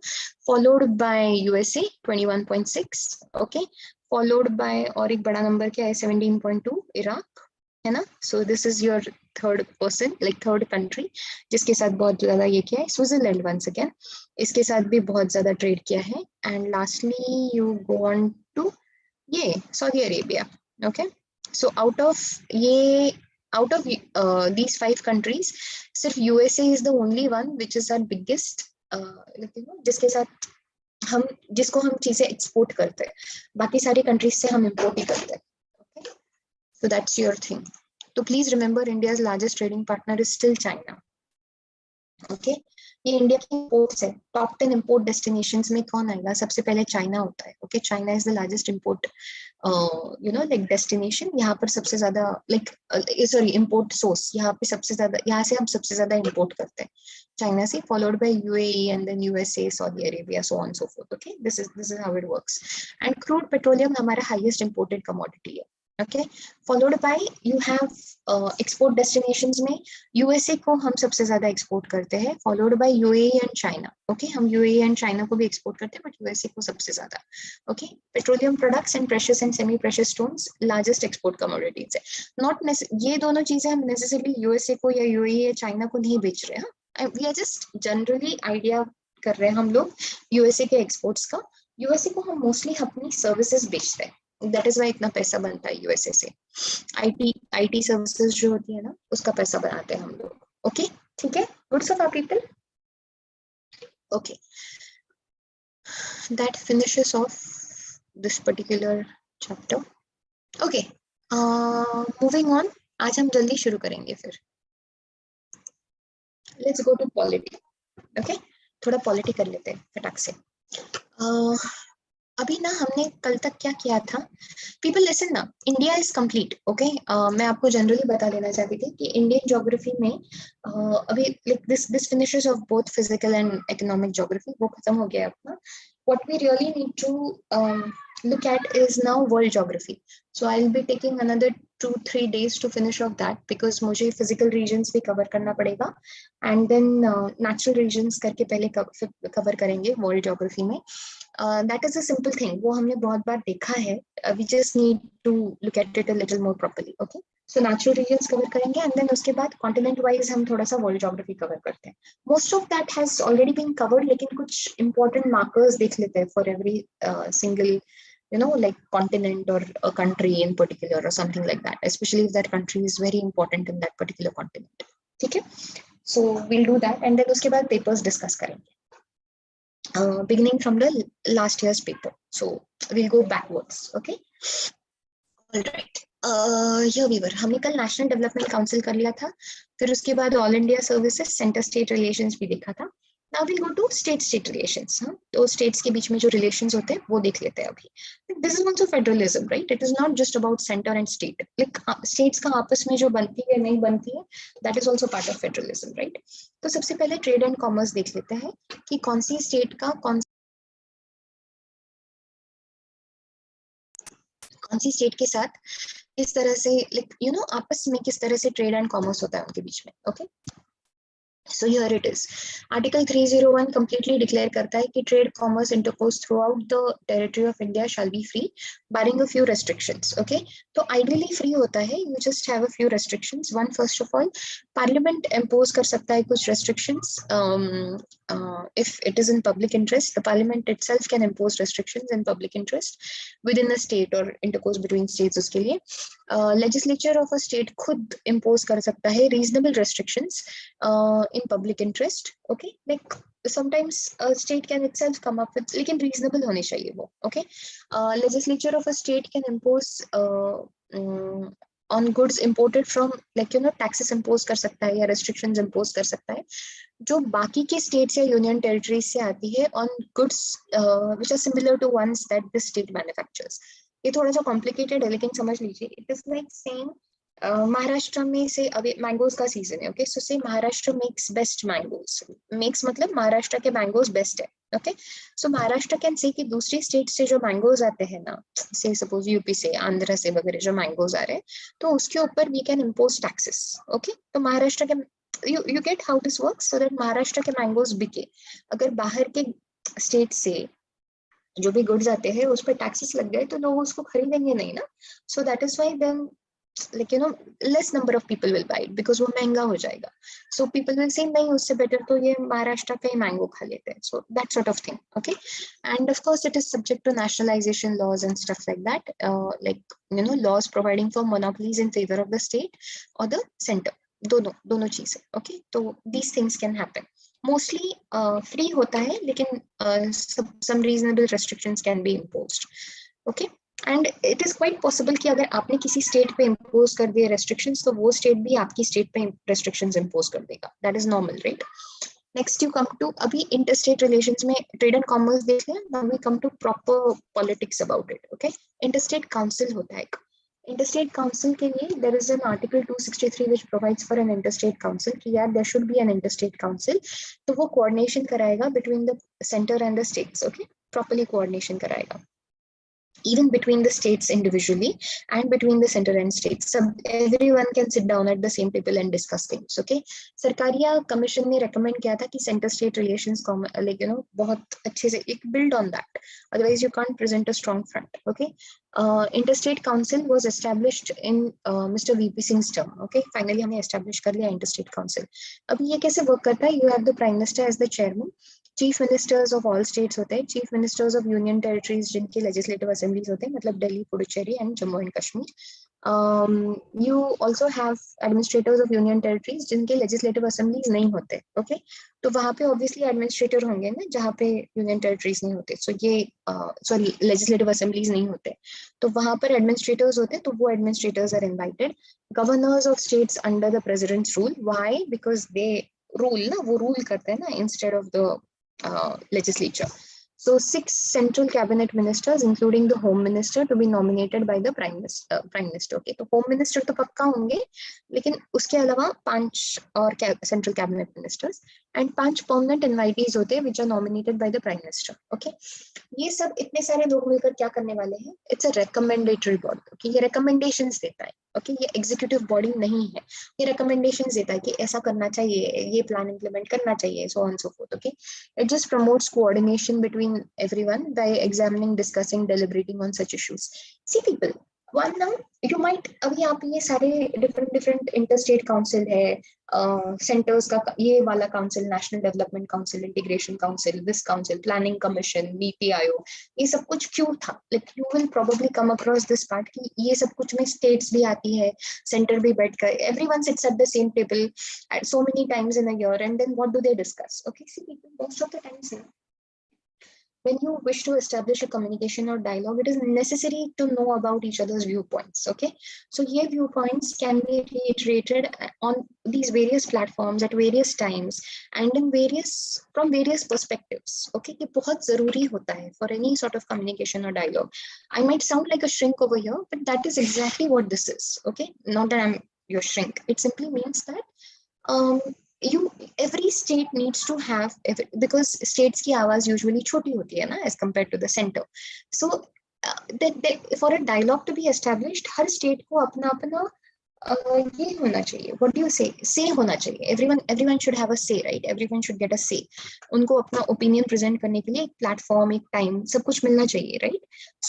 Speaker 1: followed by USA 21.6। Okay, followed by, और एक बड़ा number क्या है, 17.2 Iraq, है ना? सो this is your third person, like third country जिसके साथ बहुत ज्यादा ये किया है। स्विट्जरलैंड वंस अगेन, इसके साथ भी बहुत ज्यादा ट्रेड किया है। And lastly you go on to ये Saudi Arabia. Okay, so out of these 5 countries, सिर्फ USA is the only one which is our biggest, जिसको हम चीजें एक्सपोर्ट करते हैं, बाकी सारी कंट्रीज से हम इंपोर्ट ही करते हैं। Okay, so that's your thing. So please remember, India's largest trading partner is still China. Okay, ये इंडिया की इंपोर्ट्स है। टॉप 10 इंपोर्ट डेस्टिनेशंस में कौन आएगा? सबसे पहले चाइना होता है। Okay, China is the largest import like destination. यहाँ पर सबसे ज्यादा सॉरी इंपोर्ट सोर्स, यहाँ पे सबसे ज्यादा, यहाँ से हम सबसे ज्यादा इंपोर्ट करते हैं चाइना से, followed by UAE and then USA, Saudi Arabia, so on so forth. Okay, this is how it works. And crude petroleum हमारा हाईएस्ट इंपोर्टेड कमोडिटी है। Okay, followed by you have export destinations में USA को हम सबसे ज्यादा export करते हैं, followed by UAE and China. Okay, हम यूएई एंड चाइना को भी एक्सपोर्ट करते हैं, बट यूएसए को सबसे ज्यादा। Okay, petroleum products and precious and semi precious stones largest export commodities है। नॉट ये दोनों चीजें हम नेसेसरली यूएसए को या यूएई या चाइना को नहीं बेच रहे हैं, we are just generally idea कर रहे हैं हम लोग यूएसए के एक्सपोर्ट्स का। यूएसए को हम मोस्टली अपनी सर्विसेज बेचते हैं, दैट इज वाई इतना पैसा बनता है यूएसए से। आईटी सर्विसेज जो होती है ना, उसका पैसा बनाते हैं हम लोग। ओके, ठीक है, good so far people. Okay, that finishes off this particular chapter. Okay, moving on, आज हम जल्दी शुरू करेंगे फिर। Let's go to polity. Okay, थोड़ा पॉलिटी कर लेते हैं फटाक से। अभी ना हमने कल तक क्या किया था, पीपल लिसन ना, इंडिया इज कंप्लीट। ओके, मैं आपको जनरली बता देना चाहती थी कि इंडियन ज्योग्राफी में अभी like this finishes of both physical and economic geography, वो खत्म हो गया अपना। what we really need to look at is now world geography. So I'll be taking another 2-3 days to finish off that, because मुझे physical regions भी cover करना पड़ेगा, and then natural regions करके पहले cover करेंगे world geography में. That is a simple thing, वो हमने बहुत बार देखा है. We just need to look at it a little more properly. Okay, so natural regions cover करेंगे, and then उसके बाद continent wise हम थोड़ा सा world geography cover करते हैं. Most of that has already been covered, लेकिन कुछ important markers देख लेते हैं for every single, like continent or a country in particular or something like that, especially if that country is very important in that particular continent. ठीक है, so we'll do that, and then उसके बाद papers discuss करेंगे. Beginning from the last year's paper, so we'll go backwards. Okay, all right. Here we were, हमने कल national development council कर लिया था, फिर उसके बाद all India services, centre state relations भी देखा था. Now we'll go to state relations. तो states के बीच में जो relations होते हैं वो देख लेते हैं अभी. This is also federalism, right? It is not just about center and state. Like states का आपस में जो बनती है नहीं बनती है, that is also part of federalism, right? तो सबसे पहले trade and commerce देख लेते हैं कि कौन सी state का कौन सी स्टेट के साथ किस तरह से आपस में किस तरह से ट्रेड एंड कॉमर्स होता है उनके बीच में. Okay, so here it is. Article 301 completely declare करता है कि trade commerce intercourse throughout the territory of India shall be free, barring a few restrictions. Okay, तो ideally free होता है, you just have a few restrictions. One, first of all, Parliament impose कर सकता है कुछ restrictions. If it is in public interest, the Parliament itself can impose restrictions in public interest within a state or intercourse between states. उसके लिए legislature of a state खुद impose कर सकता है reasonable restrictions in public interest. Okay, like sometimes a state can itself come up with, लेकिन reasonable होने चाहिए वो. Okay, legislature of a state can impose on goods imported from, taxes impose कर सकता है या restrictions impose कर सकता है जो बाकी के states या union territories से आती है on goods which are similar to ones that the state manufactures. ये थोड़ा सा complicated है, लेकिन समझ लीजिए. It is like saying Maharashtra में से अभी मैंगोज का सीजन है. ओके, सो से Maharashtra makes best mangoes. Makes मतलब महाराष्ट्र के मैंगोज बेस्ट है. Okay, so Maharashtra can say कि दूसरी स्टेट से जो मैंगोज आते हैं ना, से सपोज यूपी से, आंध्र से वगैरह जो मैंगोज आ रहे हैं, तो उसके ऊपर we can impose taxes. Okay, तो महाराष्ट्र के you get how this works, so that Maharashtra के मैंगोज बिके. अगर बाहर के स्टेट से जो भी गुड्स आते हैं उस पर टैक्सेस लग गए तो लोग उसको खरीदेंगे नहीं ना. So that is why then less number of people will buy it, because वो महंगा हो जाएगा. So people will say नहीं, उससे better तो ये महाराष्ट्र का ही मैंगो खा लेते हैं. So that sort of thing. Okay, and of course it is subject to nationalization laws and stuff like that, laws providing for monopolies in favor of the state or the center. दोनों चीजें. Okay, तो these things can happen. Mostly free होता है, लेकिन some reasonable restrictions can be imposed. Okay, and it is quite possible कि अगर आपने किसी स्टेट पे इम्पोज कर दिए रेस्ट्रिक्शंस, तो वो स्टेट भी आपकी स्टेट पे रेस्ट्रिक्शंस इम्पोज कर देगा. That is normal, right? Next you come to, अभी इंटरस्टेट रिलेशंस में ट्रेड एंड कॉमर्स देख लिया. Now we come to proper politics about it. Okay, interstate council होता है. इंटरस्टेट काउंसिल के लिए there is an article 263 which provides for an interstate council कि यार there should be an interstate council. तो वो कोऑर्डिनेशन कराएगा between the centre and the states. Okay, properly coordination कराएगा, even between the states individually and between the center and states. Everyone can sit down at the same table and discuss things. Okay, Sarkaria commission ने recommend किया था कि center state relations बहुत अच्छे से build on that, otherwise you can't present a strong front. Okay, interstate council was established in Mr. VP Singh's term. Okay, finally हमने establish कर लिया interstate council. अभी ये कैसे work करता है? You have the prime minister as the chairman. Chief ministers of all states होते हैं, chief ministers of union territories जिनके लेजिस्लेटिव असेंबलीज होते हैं, मतलब Delhi, Puducherry and Jammu and Kashmir. You also have administrators of union territories जिनके लेजिस्लेटिव असेंबलीज नहीं होते. Okay, तो वहां पे ऑब्वियसली एडमिनिस्ट्रेटर होंगे ना जहाँ पे यूनियन टेरिटरीज नहीं होते. सो ये सॉरी लेजिस्लेटिव असेंबलीज नहीं होते, तो वहां पर एडमिनिस्ट्रेटर्स होते हैं. तो वो administrators are invited. Governors of states under the president's rule. Why? Because they rule ना, वो रूल करते हैं ना instead of the legislature. So 6 central cabinet ministers including the home minister to be nominated by the prime minister. Okay, तो home minister तो पक्का होंगे, लेकिन उसके अलावा 5 और central cabinet ministers. And 5 permanent invitees होते हैं which are nominated by the prime minister. Okay, ये सब इतने सारे लोग मिलकर क्या करने वाले हैं? It's a recommendatory body. Okay, ये रिकमेंडेशंस देता है. ओके, ये एग्जीक्यूटिव बॉडी नहीं है, ये रिकमेंडेशंस देता है कि ऐसा करना चाहिए, ये प्लान इंप्लीमेंट करना चाहिए, सो on so forth. Okay, it just promotes coordination between everyone bye examining, discussing, deliberating on such issues. See people, one now you might, अभी आप ये सारे डिफरेंट इंटरस्टेट काउंसिल है, सेंटर्स का ये वाला council, national development council, integration council, this council, planning commission, NITI Aayog, ये सब कुछ क्यों था? Like you will probably come across this part कि ये सब कुछ में स्टेट्स भी आती है, सेंटर भी बैठकर, everyone seats at the same table so many times in a year, and then what do they discuss? Okay, see people, most of the times when you wish to establish a communication or dialogue, it is necessary to know about each other's viewpoints. Okay, so your viewpoints can be reiterated on these various platforms at various times and in from various perspectives. Okay, ये बहुत जरूरी होता है for any sort of communication or dialogue. I might sound like a shrink over here, but that is exactly what this is. Okay, not that I'm your shrink. It simply means that every state needs to have, because states की आवाज usually छोटी होती है ना as compared to the center. So for a dialogue to be established, her state को अपना अपना ये होना चाहिए, what do you say होना चाहिए. everyone should have a say, right? Everyone should get a say. उनको अपना opinion present करने के लिए एक platform, एक time, सब कुछ मिलना चाहिए, right?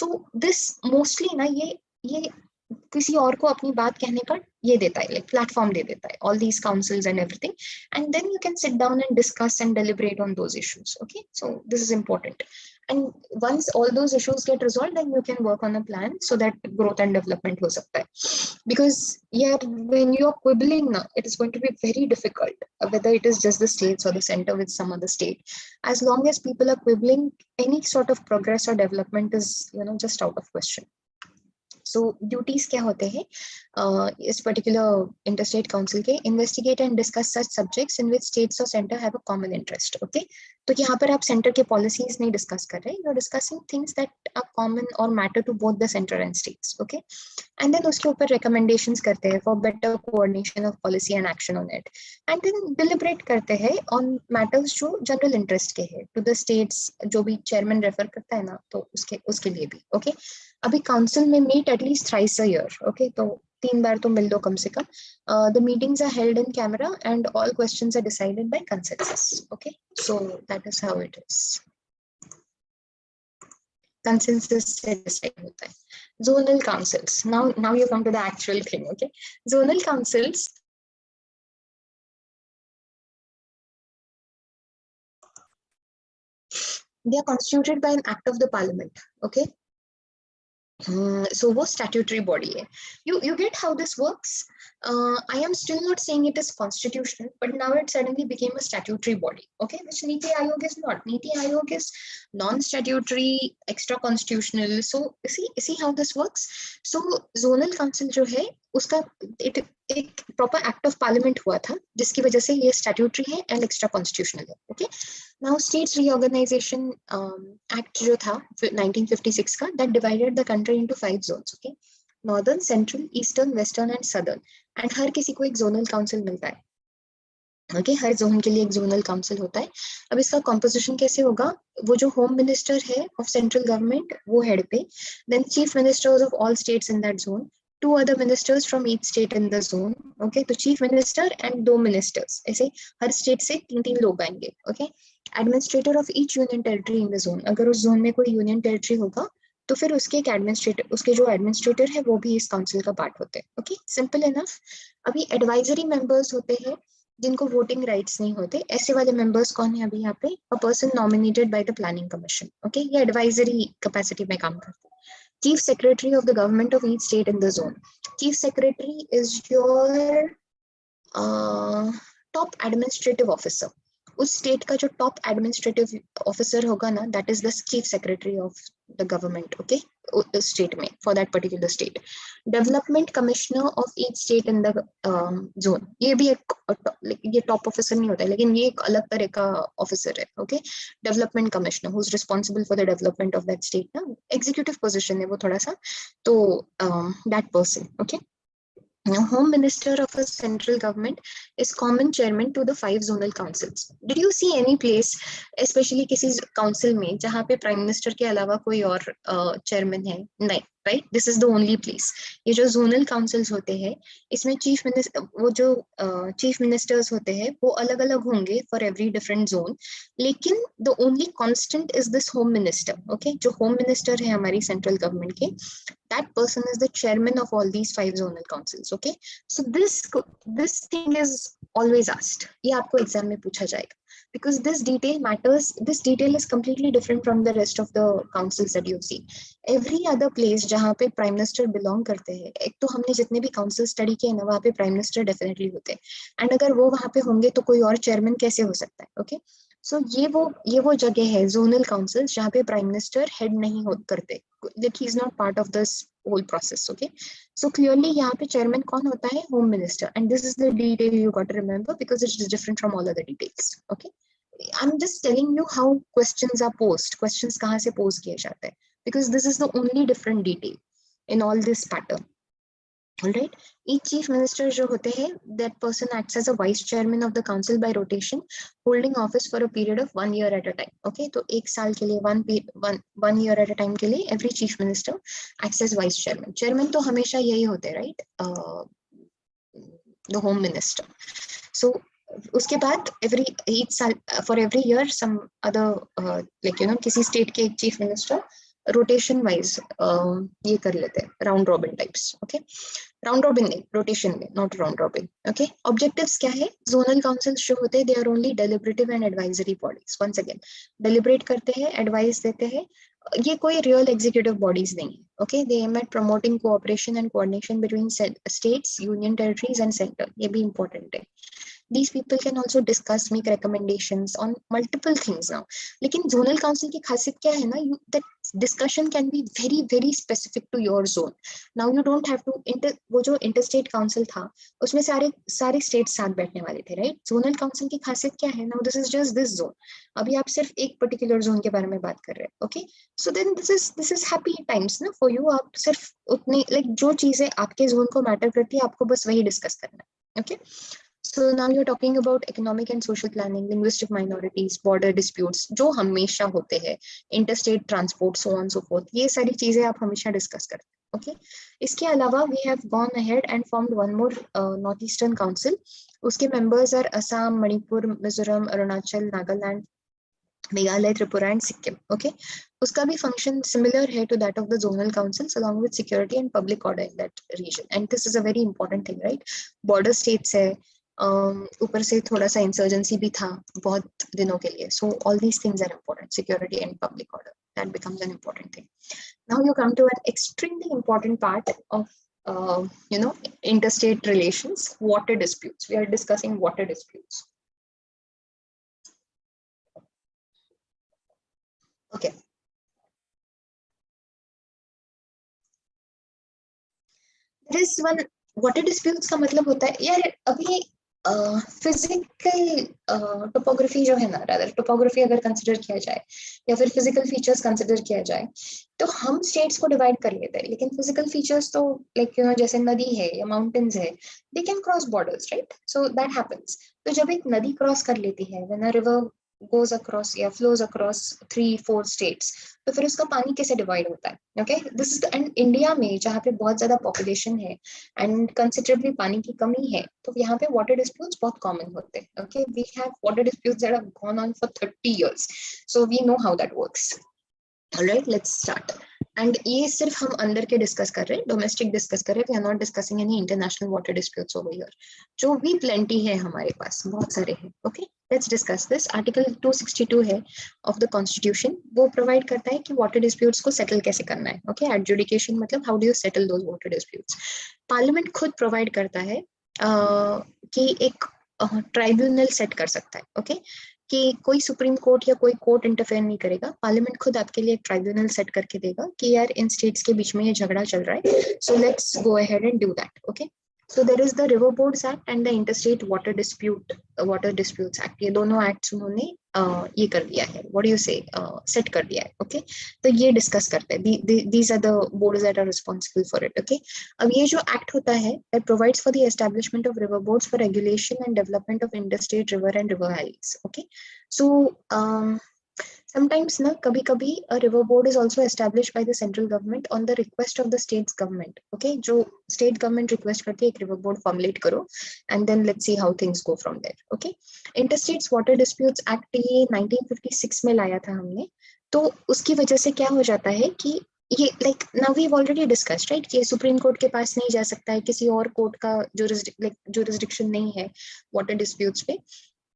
Speaker 1: So this mostly ना ये किसी और को अपनी बात कहने का ये देता है, लाइक प्लेटफॉर्म दे देता है, all these councils and everything, and then you can sit down and discuss and deliberate on those issues. Okay, so this is important. And once all those issues get resolved, then you can work on a plan so that growth and development ho sakta hai. Because yeah, when you're quibbling now, it is going to be very difficult, whether it is just the states or the center with some other state. As long as people are quibbling, any sort of progress or development is, just out of question. So duties क्या होते हैं इस particular interstate council के? Investigate and discuss such subjects in which states or center have a common interest. Okay, तो यहाँ पर आप center के policies नहीं discuss कर रहे, you're discussing things that are common or matter to both the center and states. Okay, and then उसके ऊपर recommendations करते हैं for better coordination of policy and action on it, and then deliberate करते हैं on matters जो general interest के हैं to the states, जो भी chairman refer करता है ना, तो उसके लिए भी. Okay, अभी काउंसिल में meet at least thrice a year. Okay, तो 3 बार तो मिल लो कम से कम. The meetings are held in camera and all questions are decided by consensus. Okay, so that is how it is. Consensus से डिसाइड होता है. Zonal councils, now you come to the actual thing. Okay, zonal councils they are constituted by an act of the parliament. Okay, so वो statutory body है. You get how this works. I am still not saying it is constitutional, but now it suddenly became a statutory body. Okay, which Niti Aayog is not. Niti Aayog is non-statutory, extra constitutional. So see how this works. So zonal council जो है उसका एक proper act of parliament हुआ था, जिसकी वजह से ये statutory है and extra constitutional है. Okay, now states reorganization act जो था 1956 का, that divided the country into 5 zones. Okay, northern, central, eastern, western and southern, and हर किसी को एक zonal council मिलता है. ओके, हर जोन के लिए एक जोनल काउंसिल होता है. अब इसका कॉम्पोजिशन कैसे होगा? वो जो होम मिनिस्टर है ऑफ सेंट्रल गवर्नमेंट वो हेड पे, then chief ministers of all states in that zone, 2 other ministers from each state in the zone. Okay, तो चीफ मिनिस्टर एंड 2 मिनिस्टर्स, ऐसे हर स्टेट से 3 लोग आएंगे. Okay, administrator of each union territory in the zone. अगर उस zone में कोई union territory होगा तो फिर उसके एक एडमिनिस्ट्रेटर, उसके जो एडमिनिस्ट्रेटर है वो भी इस काउंसिल का पार्ट होते हैं. Okay, simple enough. अभी एडवाइजरी मेंबर्स होते हैं जिनको वोटिंग राइट्स नहीं होते. ऐसे वाले मेंबर्स कौन है अभी यहाँ पे? A person nominated by the planning commission. Okay, ये एडवाइजरी कैपेसिटी में काम करते हैं. Chief secretary of the government of each state in the zone. Chief secretary is your top administrative officer. उस स्टेट का जो टॉप एडमिनिस्ट्रेटिव ऑफिसर होगा ना, that is the chief secretary of the government. Okay, state में for that particular state. Development commissioner of each state in the zone. ये भी एक ये टॉप ऑफिसर नहीं होता है, लेकिन ये एक अलग तरह का ऑफिसर है. Okay, development commissioner who is responsible for the development of that state ना, एग्जीक्यूटिव पोजिशन है वो थोड़ा सा, तो that person. Okay, Home Minister of a central government is common chairman to the 5 zonal councils. Did you see any place, especially किसी council में जहाँ पे Prime Minister के अलावा कोई और chairman है? नहीं, right? This is the only place. ये जो zonal councils होते हैं, इसमें chief minister, वो जो chief ministers होते हैं, वो अलग-अलग होंगे for every different zone. लेकिन the only constant is this home minister, okay? जो home minister है हमारी central government के, that person is the chairman of all these 5 zonal councils. Okay, so this thing is always asked. ये आपको exam में पूछा जाएगा because this detail matters. This detail is completely different from the rest of the councils that you see. Every other place जहाँ पे prime minister belong करते हैं, एक तो हमने जितने भी council study किए ना वहाँ पे prime minister definitely होते हैं, and अगर वो वहाँ पे होंगे तो कोई और chairman कैसे हो सकता है? Okay, so ये वो जगह है zonal councils जहाँ पे prime minister head नहीं हो करते, that he is not part of this whole process. Okay, so clearly यहाँ पे chairman कौन होता है? Home minister, and this is the detail you got to remember because it is different from all other details. Okay, I'm just telling you how questions are posed. Questions कहाँ से pose किए जाते हैं, because this is the only different detail in all this pattern. All right, each chief minister जो होते हैं, that person acts as a vice chairman of the council by rotation, holding office for a period of 1 year at a time. Okay, तो एक साल के लिए one year at a time के लिए every chief minister acts as vice chairman. Chairman तो हमेशा यही होते हैं, right? The home minister. So उसके बाद each साल for every year some other like किसी state के एक chief minister rotation wise ये कर लेते हैं, round robin types. Okay, round robin नहीं, रोटेशन में, not round robin. Okay, objectives क्या है? जोनल काउंसिल्स जो होते हैं they are only deliberative and advisory bodies. Once again, deliberate करते हैं, एडवाइस देते हैं, ये कोई रियल एग्जीक्यूटिव बॉडीज नहीं है. Okay, they aim at promoting cooperation and coordination between states, union territories and centre. ये भी इंपॉर्टेंट है. These people can also discuss, make recommendations on multiple things now. लेकिन zonal council की खासियत क्या है ना, that discussion can be very very specific to your zone. Now you don't have to वो जो interstate council था उसमें सारे states साथ बैठने वाले थे, right? Zonal council की खासियत क्या है? Now this is just this zone. अभी आप सिर्फ एक particular zone के बारे में बात कर रहे हैं. Okay, so then this is happy times ना for you. आप सिर्फ उतने like जो चीजें आपके zone को matter करती है आपको बस वही discuss करना है. Okay, so now you're talking about economic and social planning, linguistic minorities, border disputes, जो हमेशा होते हैं, interstate transport, so on so forth. ये सारी चीजें आप हमेशा discuss करते हैं. Okay, इसके अलावा we have gone ahead and formed one more northeastern council. उसके members are Assam, Manipur, Mizoram, Arunachal, Nagaland, Meghalaya, Tripura and Sikkim. Okay, उसका भी function similar है to that of the zonal councils along with security and public order in that region. And this is a very important thing, right? Border states है, ऊपर से थोड़ा सा insurgency भी था बहुत दिनों के लिए. So all these things are important. Security and public order, that becomes an important thing. Now you come to an extremely important part of interstate relations, water disputes. We are discussing water disputes. Okay, there is one water disputes का मतलब होता है यार अभी physical topography जो है ना, rather topography अगर कंसिडर किया जाए या फिर फिजिकल फीचर्स कंसिडर किया जाए तो हम स्टेट्स को डिवाइड कर लेते हैं, लेकिन फिजिकल फीचर्स तो लाइक जैसे नदी है या माउंटेन्स है, they can cross borders, right? So that happens. तो जब एक नदी क्रॉस कर लेती है, when a river goes across या flows across 3-4 states, तो फिर उसका पानी कैसे डिवाइड होता है? Okay, this is and India में जहाँ पे बहुत ज्यादा पॉपुलेशन है एंड कंसिडरेबली पानी की कमी है, तो यहाँ पे वाटर डिस्प्यूट्स बहुत कॉमन होते हैं. Okay, we have water disputes that have gone on for 30 years, so we know how that works. Alright, let's start. And ये सिर्फ हम अंदर के डिस्कस कर रहे हैं, डोमेस्टिक डिस्कस कर रहे हैं. We are not discussing any international water disputes over here. जो भी plenty है हमारे पास, बहुत सारे हैं. Okay, let's discuss this. Article 262 है of the Constitution. वो provide करता है कि water disputes को settle कैसे करना है. Okay, adjudication मतलब how do you settle those water disputes. Parliament खुद provide करता है कि एक ट्राइब्यूनल सेट कर सकता है. ओके, कि कोई सुप्रीम कोर्ट या कोई कोर्ट इंटरफेयर नहीं करेगा, पार्लियामेंट खुद आपके लिए एक ट्राइब्यूनल सेट करके देगा कि यार इन स्टेट्स के बीच में ये झगड़ा चल रहा है, so let's go ahead and do that. Okay, So there is the River Boards Act and the Interstate Water Disputes Act. ये दोनों acts उन्होंने ये कर दिया है. What do you say? Set कर दिया है. Okay. तो ये discuss करते हैं. These are the boards that are responsible for it. Okay. अब ये जो act होता है, that provides for the establishment of river boards for regulation and development of interstate river and river valleys. Okay. So sometimes na kabhi kabhi a river board is also established by the central government on the request of the state's government. Okay, jo state government request karti hai ek river board formulate karo, and then let's see how things go from there. Okay, Interstate Water Disputes Act ये 1956 में लाया था हमने. तो उसकी वजह से क्या हो जाता है कि ये like now we've already discussed, right, कि सुप्रीम कोर्ट के पास नहीं जा सकता है, किसी और कोर्ट का jurisdiction नहीं है वाटर डिस्प्यूट्स पे.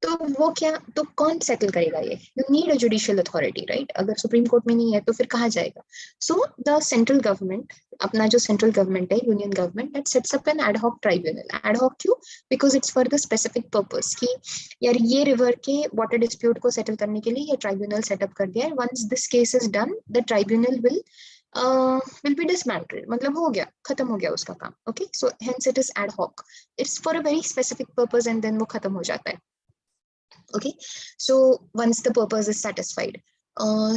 Speaker 1: तो वो क्या, तो कौन सेटल करेगा ये? You need a judicial authority, right? अगर सुप्रीम कोर्ट में नहीं है तो फिर कहाँ जाएगा? सो द सेंट्रल गवर्नमेंट, अपना जो सेंट्रल गवर्नमेंट है, union government, that sets up an ad hoc tribunal. Ad hoc क्यों? Because it's for the specific purpose कि यार ये रिवर के वाटर डिस्प्यूट को सेटल करने के लिए ये ट्राइब्यूनल सेटअप कर दिया है. Once this case is done, the tribunal will be dismantled. मतलब हो गया, खत्म हो गया उसका काम. Okay, so hence it is ad hoc. It's for a very specific purpose and then वो खत्म हो जाता है. Okay, so once the purpose is satisfied,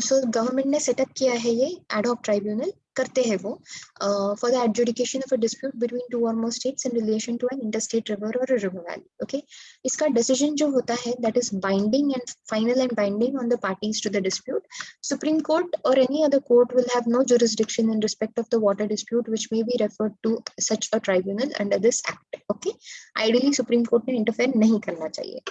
Speaker 1: so government ने set up किया है ये ad hoc tribunal. करते हैं वो for the adjudication of a dispute between two or more states in relation to an interstate river or a river valley. Okay, इसका decision जो होता है, that is binding and final and binding on the parties to the dispute. Supreme Court or any other court will have no jurisdiction in respect of the water dispute which may be referred to such a tribunal under this act. Okay, ideally Supreme Court ने interfere नहीं करना चाहिए.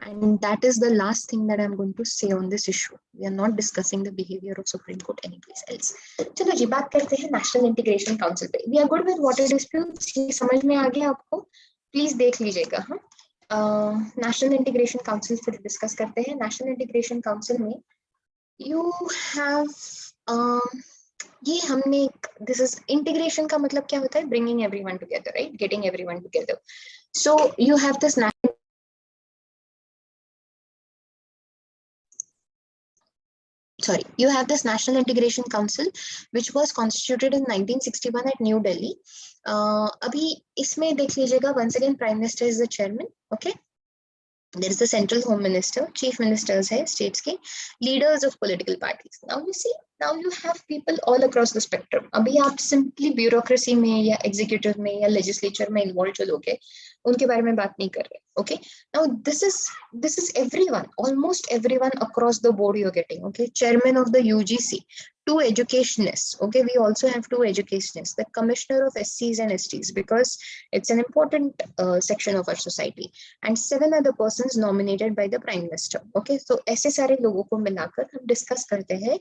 Speaker 1: And that is the last thing that I'm going to say on this issue. We are not discussing the behavior of Supreme Court anyplace else. चलो जी, बात करते हैं National Integration Council पे. We are good with water disputes. ये समझ में आ गया आपको? Please देख लीजिएगा. हाँ, National Integration Council फिर discuss करते हैं. National Integration Council में you have ये हमने, this is integration का मतलब क्या होता है? Bringing everyone together, right? Getting everyone together. So you have this you have this National Integration Council which was constituted in 1961 at New Delhi. अभी इसमें देख लीजिएगा, once again Prime Minister is the chairman. Okay, there is the Central Home Minister, Chief Ministers है states के, leaders of political parties. Now you see, now you have people all across the spectrum. अभी आप simply bureaucracy में या executive में या legislature में involved जो लोग हैं उनके बारे में बात नहीं कर रहे. Okay, now this is everyone, almost everyone across the board you're getting. Okay, chairman of the UGC, 2 educationists. Okay, we also have 2 educationists, the commissioner of SCs and STs, because it's an important section of our society, and 7 other persons nominated by the Prime Minister. Okay, so ऐसे सारे लोगों को मिलाकर हम discuss करते हैं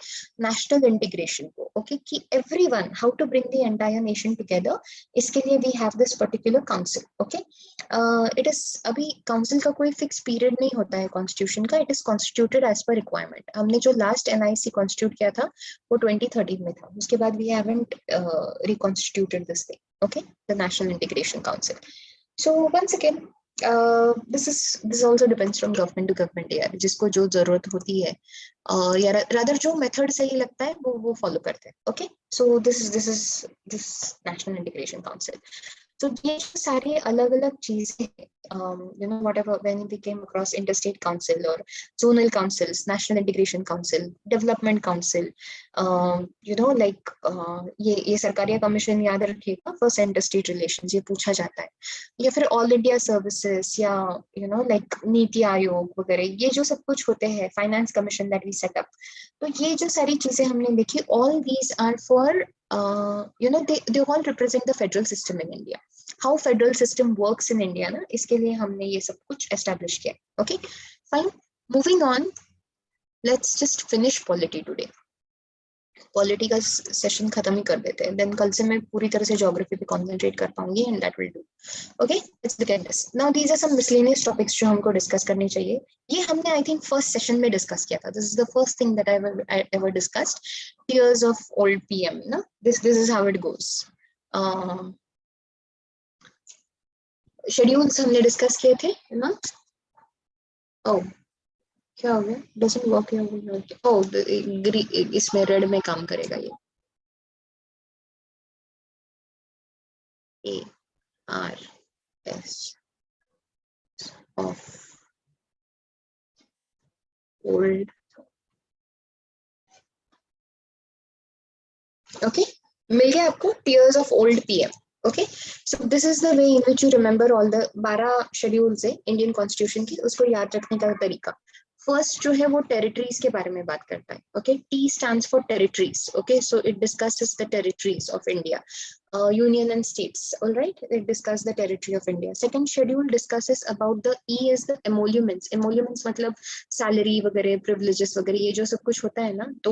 Speaker 1: national integration को. Okay, कि everyone, how to bring the entire nation together, इसके लिए we have this particular council. Okay, it is, अभी council का कोई fixed period नहीं होता है constitution का, it is constituted as per requirement. हमने जो last NIC constitute किया था वो 2013 में था, उसके बाद we haven't reconstituted this thing. Okay, the National Integration Council. So once again, this also depends from government to government. यार जिसको जो जरूरत होती है या rather जो method सही लगता है वो follow करते हैं. Okay, so this is this National Integration Council. So ये सारे अलग-अलग चीजें, you know, whatever, when we came across Interstate Council or Zonal Councils, National Integration Council, Development Council, you know, like ये सरकारिया कमीशन याद रखिएगा, first interstate relations ये पूछा जाता है, या फिर ऑल इंडिया सर्विसेज, या you know, like NITI Aayog वगैरह, ये जो सब कुछ होते हैं, finance commission that we set up. तो ये जो सारी चीजें हमने देखी, all these are for you know, they all represent the federal system in India. How federal system works in India ना, इसके लिए हमने ये सब कुछ establish किया. Okay, fine. Moving on, let's just finish polity today. Polity का session खत्म ही कर देते हैं, then कल से मैं पूरी तरह से geography पे concentrate कर पाऊंगी, and that will do. Okay, let's look at this. Now these are some miscellaneous topics जो हमको discuss करनी चाहिए. ये हमने I think first session में discuss किया था. This is the first thing that I ever discussed. Tears of old PM. ना, this is how it goes. Schedules हमने discuss किए थे, ना? Oh, क्या हो गया? Doesn't work here. Oh, इसमें red में काम करेगा ये. A R Yes, of old. Okay, मिल गया आपको tiers of old PM. Okay, so this is the way in which you remember all the 12 schedules है Indian Constitution की, उसको याद रखने का तरीका. फर्स्ट जो है वो टेरिटरीज के बारे में बात करता है. Okay, T stands for territories. Okay, so it discusses the territories of India, union and states. All right, it discuss the territory of India. Second schedule discusses about the E is the emoluments. Emoluments मतलब salary वगैरह, privileges वगैरह, ये जो सब कुछ होता है ना, तो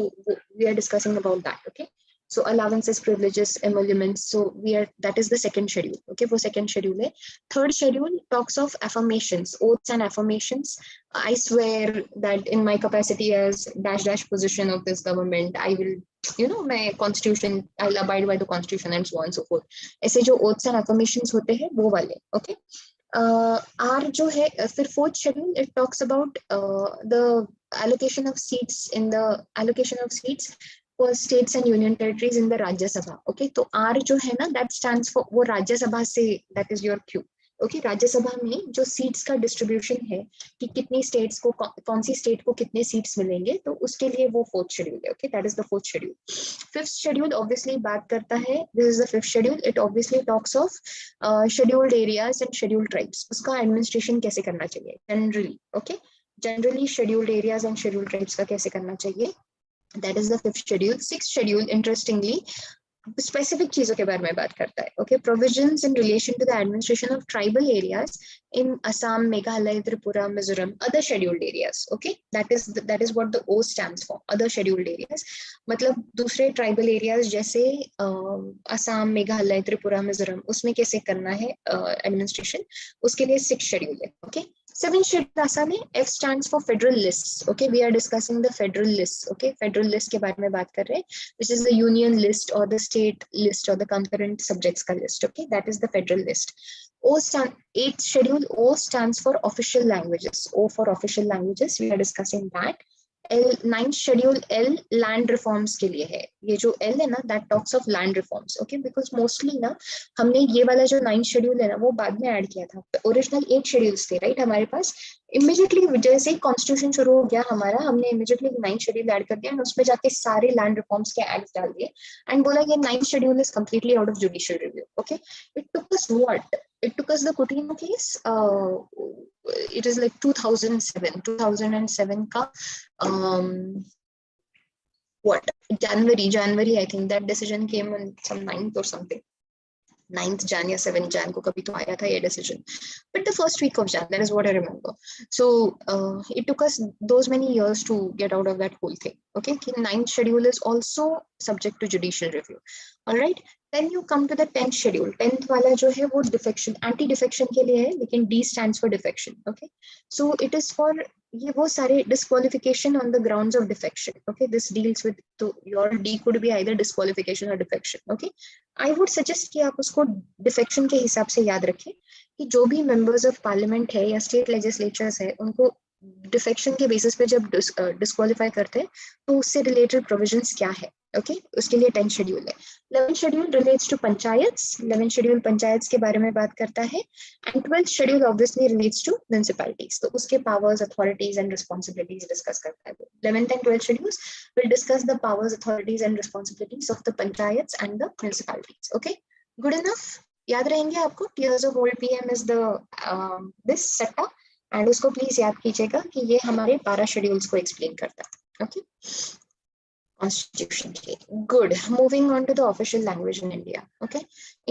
Speaker 1: we are discussing about that. Okay, so allowances, privileges, emoluments. So we are, that is the second schedule. Okay, वो second schedule है. Third schedule talks of affirmations, oaths and affirmations. I swear that in my capacity as dash dash position of this government, I will, you know, my constitution, I'll abide by the constitution and so on and so forth. ऐसे जो oaths and affirmations होते हैं वो वाले. Okay, R जो है फिर fourth schedule, it talks about the allocation of seats for states and union territories in the Rajya Sabha. Okay, तो R जो है ना, that stands for वो राज्य सभा से, that is your Q. Okay, Rajya Sabha में जो सीट्स का डिस्ट्रीब्यूशन है कि कितनी स्टेट्स को, कौन सी स्टेट को कितने सीट्स मिलेंगे, तो उसके लिए वो फोर्थ शेड्यूल है. Okay, that is the fourth schedule. Fifth schedule obviously बात करता है, this is the fifth schedule, it obviously talks of scheduled areas and scheduled tribes. उसका एडमिनिस्ट्रेशन कैसे करना चाहिए generally. Okay, generally scheduled areas and scheduled tribes का कैसे करना चाहिए, that is the fifth schedule. Sixth schedule interestingly specific चीजों के बारे में बात करता है. Okay, provisions in relation to the administration of tribal areas in Assam, Meghalaya, Tripura, Mizoram, other scheduled areas. Okay, that is what the O stands for, other scheduled areas. मतलब दूसरे tribal areas जैसे असम, मेघालय, त्रिपुरा, मिजोरम, उसमें कैसे करना है एडमिनिस्ट्रेशन, उसके लिए सिक्स्थ शेड्यूल है. ओके, seventh schedule आसान है. F stands for federal lists. Okay, we are discussing the federal lists. Okay, federal list के बारे में बात कर रहे हैं, which is the union list or the state list or the concurrent subjects का list. Okay, that is the federal list. Eighth schedule, O stands for official languages. O for official languages, we are discussing that. Ninth schedule L land reforms के लिए है. ये जो L है ना, that talks of land reforms. Okay, because mostly ना हमने ये वाला जो ninth schedule है ना, वो बाद में ऐड किया था. ओरिजिनल 8 शेड्यूल्स थे, राइट, हमारे पास. इमीडिएटली जैसे ही कॉन्स्टिट्यूशन शुरू हो गया हमारा, हमने इमीडिएटली 9th शेड्यूल ऐड कर दिया, और उसमें जाके सारे लैंड रिफॉर्म्स के एक्ट्स डाल दिए एंड बोला ये 9th schedule is completely out of judicial review. Okay, it took us what, it took us the Coutinho case, it is like 2007 ka what, January I think that decision came on some 9th or something, 9th Jan या 7th Jan को कभी तो आया था ये decision, but the first week of Jan, that is what I remember. So it took us those many years to get out of that whole thing. Okay, 9th schedule is also subject to judicial review. All right, then you come to the 10th schedule. 10th वाला जो है वो defection, anti defection के लिए है, लेकिन D stands for defection. Okay, so it is for ये वो सारे disqualification on the grounds of defection. Okay, this deals with, तो your D could be either disqualification or defection. Okay, I would suggest कि आप उसको defection के हिसाब से याद रखें कि जो भी members of parliament है या state legislatures है, उनको डिफेक्शन के बेसिस पे जब डिस्क्वालीफाई करते हैं तो उससे रिलेटेड प्रोविजंस क्या है. ओके, उसके लिए 10th शेड्यूल है. 11th schedule relates to panchayats. 11th schedule panchayats के बारे में बात करता है. And 12th schedule obviously relates to municipalities, तो उसके powers, authorities and responsibilities discuss करता है. 11th and 12th schedules will discuss the powers, authorities and responsibilities of the panchayats and the municipalities. Okay, good enough, याद रहेंगे आपको. Tiers of old PM is the this सेटा, and उसको please याद कीजिएगा कि ये हमारे 12 शेड्यूल्स को एक्सप्लेन करता है. ओके, कॉन्स्टिट्यूशन के. Good, moving on to the official language in India. Okay,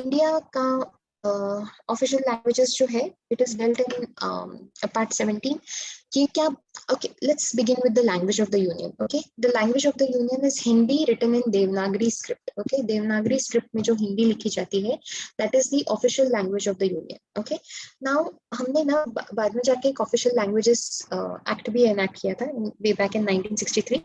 Speaker 1: India का ऑफिशियल लैंग्वेजेस जो है, it is dealt in part 17. ये क्या, okay, let's begin with the language of the union. Okay, the language of the union is Hindi written in Devanagari script. Okay, Devanagari script में जो हिंदी लिखी जाती है, that is the official language of the union. Okay, now हमने ना बाद में जाके एक official languages act भी enact किया था way back in 1963.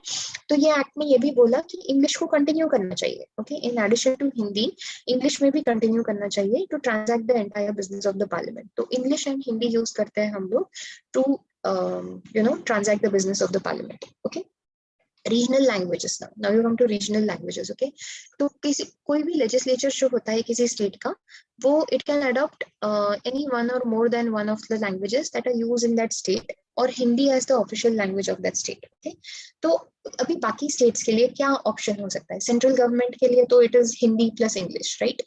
Speaker 1: तो ये act में ये भी बोला कि English को continue करना चाहिए. Okay, in addition to Hindi, English में भी continue करना चाहिए to transact the entire business of the parliament. तो English and Hindi use करते हैं हम लोग to transact the business of the parliament. Okay, regional languages now you come to regional languages okay. तो किसी कोई भी लेजिस्लेचर जो होता है किसी स्टेट का, वो it can adopt any one or more than one of the languages that are used in that state, or Hindi as the official language of that state. Okay, तो अभी बाकी स्टेट्स के लिए क्या ऑप्शन हो सकता है? सेंट्रल गवर्नमेंट के लिए तो it is Hindi plus English, right?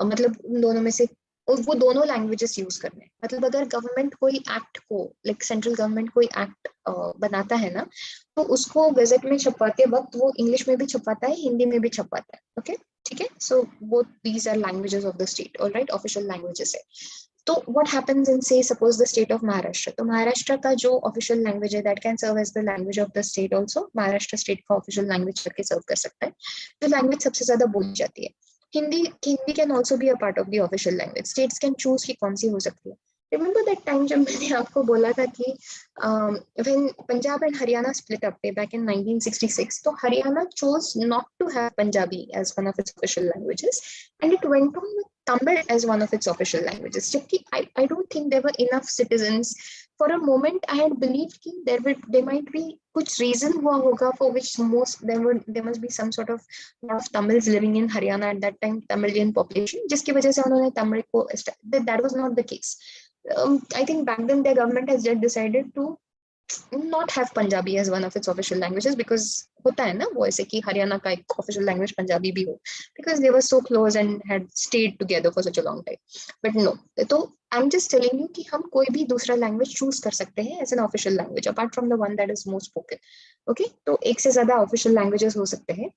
Speaker 1: मतलब उन दोनों में से वो दोनों लैंग्वेजेस यूज करने. मतलब अगर गवर्नमेंट कोई एक्ट को, लाइक सेंट्रल गवर्नमेंट कोई एक्ट बनाता है ना, तो उसको गजट में छपवाते वक्त वो इंग्लिश में भी छपवाता है, हिंदी में भी छपवाता है. ओके, ठीक है. So both these are languages of the state, alright, official languages है. तो what happens in say suppose the state of Maharashtra. तो महाराष्ट्र का जो ऑफिशियल लैंग्वेज है that can serve as the language of the state also. Maharashtra state का official language करके serve कर सकता है. जो लैंग्वेज सबसे ज्यादा बोली जाती है Hindi. Hindi can also be a part of the official language. States can choose कि कौन सी हो सकती है. रिमेंबर दैट टाइम जब मैंने आपको बोला था कि when Punjab and Haryana split up way back in 1966, so Haryana chose not to have Punjabi as one of its official languages, and it went on with Tamil as one of its official languages. Jabki I don't think there were enough citizens. For a moment, I had believed that there might be kuch reason hua hoga for which there must be some sort of lot of Tamils living in Haryana at that time, Tamilian population, jiski wajah se unhone Tamil ko that was not the case. I think back then the government has just decided to not have Punjabi as one of its official languages, because होता है ना वो ऐसे कि हरियाणा का एक official language Punjabi भी हो, because they were so close and had stayed together for such a long time. But no, तो I'm just telling you कि हम कोई भी दूसरा language choose कर सकते हैं as an official language apart from the one that is most spoken. Okay, तो एक से ज्यादा official languages हो सकते हैं,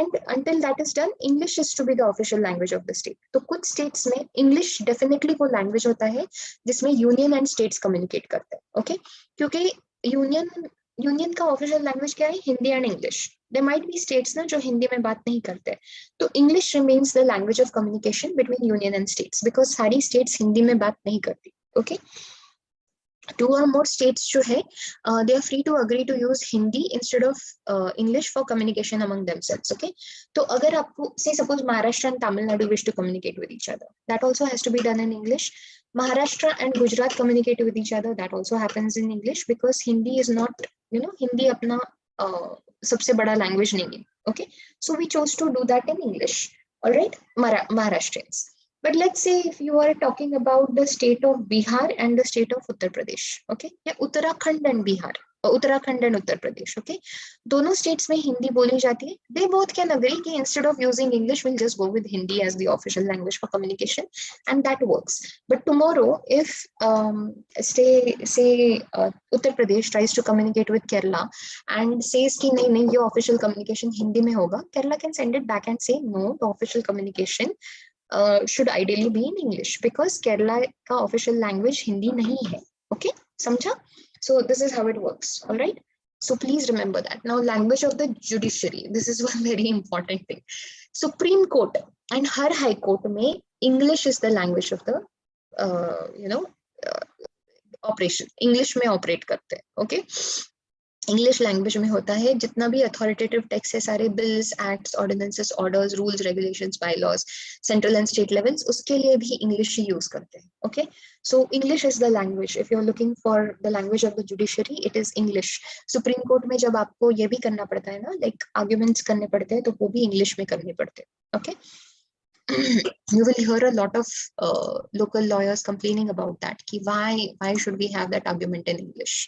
Speaker 1: and until that is done, English is to be the official language of the state. तो कुछ states में English definitely वो language होता है जिसमें union and states communicate करते हैं. Okay, क्योंकि यूनियन का ऑफिशियल लैंग्वेज क्या है? Hindi and English. There might be states no जो हिंदी में बात नहीं करते, तो English remains the language of communication between union and states, because सारी स्टेट्स हिंदी में बात नहीं करती. ओके, 2 or more states जो है they are free to agree to use Hindi instead of English for communication among themselves. Okay, तो अगर आपको say suppose Maharashtra and Tamil Nadu wish to communicate with each other, that also has to be done in English. Maharashtra and Gujarat communicate with each other, that also happens in English, because Hindi is not, Hindi अपना सबसे बड़ा language नहीं है. Okay, so we chose to do that in English. All right, Maharashtrians. But let's say if you are talking about the state of Bihar and the state of Uttar Pradesh, okay, या Uttarakhand and Bihar, Uttarakhand and Uttar Pradesh, okay, दोनों states में हिंदी बोली जाती है. They both can agree कि instead of using English, we'll just go with Hindi as the official language for communication, and that works. But tomorrow, if say Uttar Pradesh tries to communicate with Kerala and says कि नहीं ये official communication Hindi में होगा, Kerala can send it back and say no, the official communication should ideally be in English, because Kerala का official language Hindi नहीं है. Okay, समझा? So this is how it works. All right. So please remember that. Now, language of the judiciary. This is one very important thing. Supreme Court and her High Court में English is the language of the operation. English में operate करते हैं. Okay. English language में होता है. जितना भी authoritative text है, सारे bills, acts, ordinances, orders, rules, regulations, by laws, central and state levels, उसके लिए भी इंग्लिश ही यूज करते हैं. Okay, so English is the language. If you are looking for the language of the judiciary, it is English. Supreme court में जब आपको ये भी करना पड़ता है ना, लाइक आर्ग्यूमेंट्स करने पड़ते हैं, तो वो भी इंग्लिश में करने पड़ते हैं. Okay, you will hear a lot of local lawyers complaining about that कि why should we have that argument in English?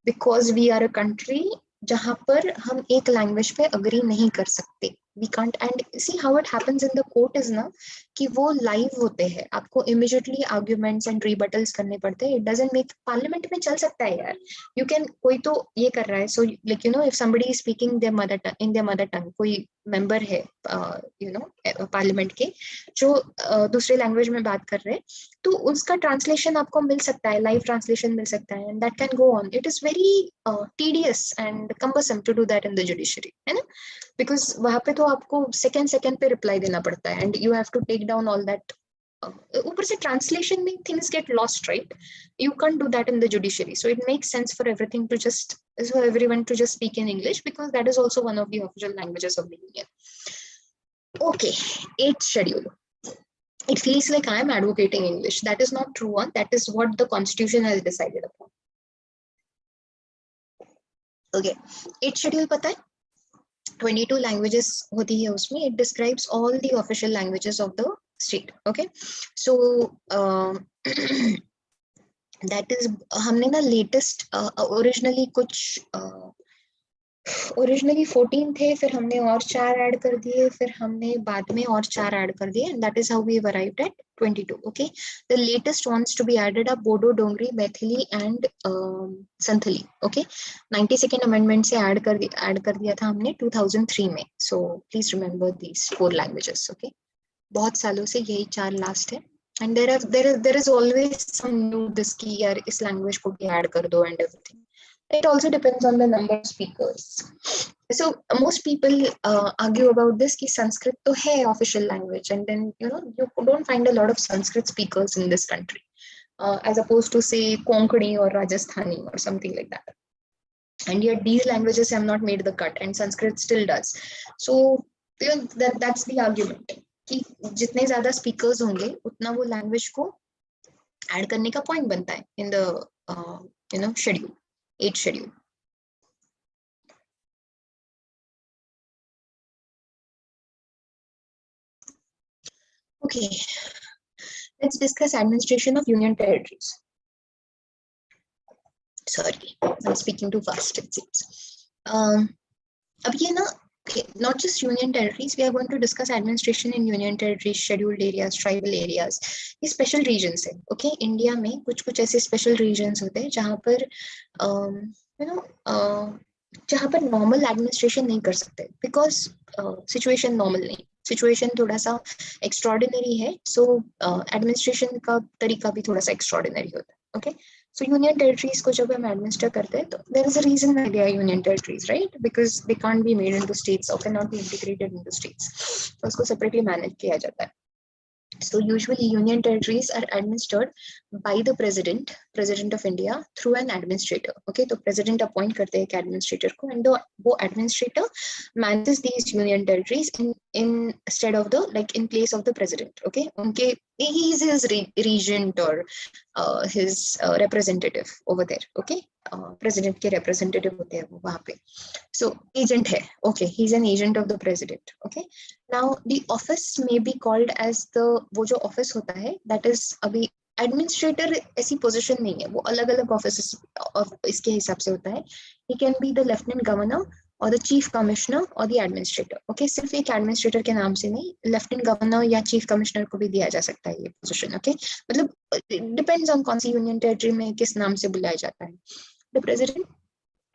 Speaker 1: Because we are a country जहाँ पर हम एक लैंग्वेज पे अग्री नहीं कर सकते. We can't. And see how it happens in the court is ना कि वो लाइव होते हैं, आपको immediately arguments and rebuttals करने पड़ते हैं. It doesn't make parliament में चल सकता है यार. You can, कोई तो ये कर रहा है, so like if somebody is speaking their mother tongue, in their mother tongue, कोई member है parliament के जो दूसरे लैंग्वेज में बात कर रहे हैं, तो उसका ट्रांसलेशन आपको मिल सकता है, लाइव ट्रांसलेशन मिल सकता है, and that can go on. It is very tedious and cumbersome to do that in the judiciary, है ना? Because वहाँ पे तो आपको सेकंड पे रिप्लाई देना पड़ता है, and you have to take down all that. ऊपर से ट्रांसलेशन में things get lost, right? You can't do that in the judiciary. So it makes sense for everything to just, for everyone to just speak in English, because that is also one of the official languages of the union. Okay, 8th schedule. It feels like I am advocating English. That is not true. That is what the constitution has decided upon. Okay, 8th schedule पता है? 22 languages होती है उसमें. It describes all the official languages of the state. Okay, so that is हमने ना latest originally कुछ originally 14 थे, फिर हमने और 4 ऐड कर दिए, फिर हमने बाद में और 4 ऐड कर दिए, and that is how we have arrived at 22. Okay, the latest ones to be added are Bodo, Dongri, Maithili and Santhali. Okay, 92nd amendment से ऐड कर दिया था हमने 2003 में. So please remember these 4 languages. Okay, बहुत सालों से यही 4 लास्ट है. And there is always some new this की यार इस language को भी ऐड कर दो and everything. It also depends on the number of speakers. So most people argue about this कि Sanskrit तो है official language, and then you don't find a lot of Sanskrit speakers in this country, as opposed to say Konkani or Rajasthani or something like that. And yet these languages have not made the cut, and Sanskrit still does. So that's the argument कि जितने ज़्यादा speakers होंगे उतना वो language को add करने का point बनता है in the schedule. 8 schedule. Okay, let's discuss administration of union territories. Sorry, I'm speaking too fast, it seems. अब ये ना, not just union territories, we are going to discuss administration in union territories, scheduled areas, tribal areas. ये special regions है. Okay, India में कुछ ऐसे special regions होते हैं जहाँ पर जहाँ पर normal administration नहीं कर सकते, because situation normal नहीं, situation थोड़ा सा extraordinary है, so administration का तरीका भी थोड़ा सा extraordinary होता है. Okay, so union territories को जब हम administer करते हैं, तो there is a reason why they are union territories, right? Because they can't be made into states or cannot be integrated into states, so उसको separately manage किया जाता है. So usually union territories are administered by the president of India through an administrator. Okay, तो president appoint करते हैं एक administrator को, and वो administrator manages these union territories instead of in place of the president. Okay, he is his regent or his representative over there. Okay, president के representative होते हैं वो वहाँ पे. So agent है. Okay, he's an agent of the president. Okay, now the office may be called as वो जो office होता है, that is अभी administrator ऐसी position नहीं है, वो अलग-अलग offices इसके हिसाब से होता है. He can be the lieutenant governor or the chief commissioner or the administrator. Okay, सिर्फ एक administrator के नाम से नहीं, lieutenant governor या chief commissioner को भी दिया जा सकता है ये position. Okay, मतलब depends on कौन सी union territory में किस नाम से बुलाया जाता है. The president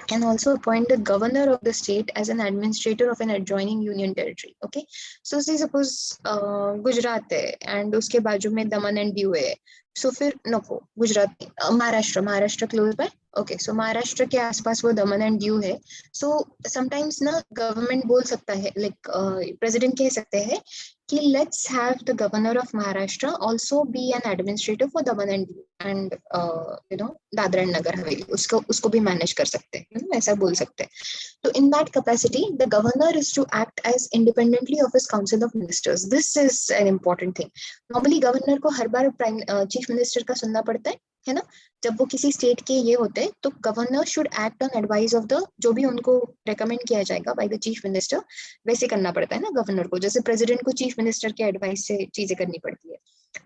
Speaker 1: can also appoint the governor of the state as an administrator of an adjoining union territory. Okay, so say suppose Gujarat है and उसके बाजू में दमन एंड दीव है, so फिर नको Gujarat, Maharashtra close by. Okay, so Maharashtra के आसपास वो दमन एंड दीव है, so sometimes ना गवर्नमेंट बोल सकता है, president कह सकते हैं कि let's have the governor of Maharashtra also be an administrator for Daman and Diu and Dadra and Nagar Haveli, उसको भी manage कर सकते हैं, ऐसा बोल सकते हैं. So in that capacity, the governor is to act as independently of his council of ministers. This is an important thing. Normally governor को हर बार chief minister का सुनना पड़ता है ना, जब वो किसी स्टेट के ये होते हैं, तो governor should act on advice of the, जो भी उनको रेकमेंड किया जाएगा बाय द चीफ मिनिस्टर, वैसे करना पड़ता है ना गवर्नर को, जैसे प्रेसिडेंट को चीफ मिनिस्टर के एडवाइस से चीजें करनी पड़ती है.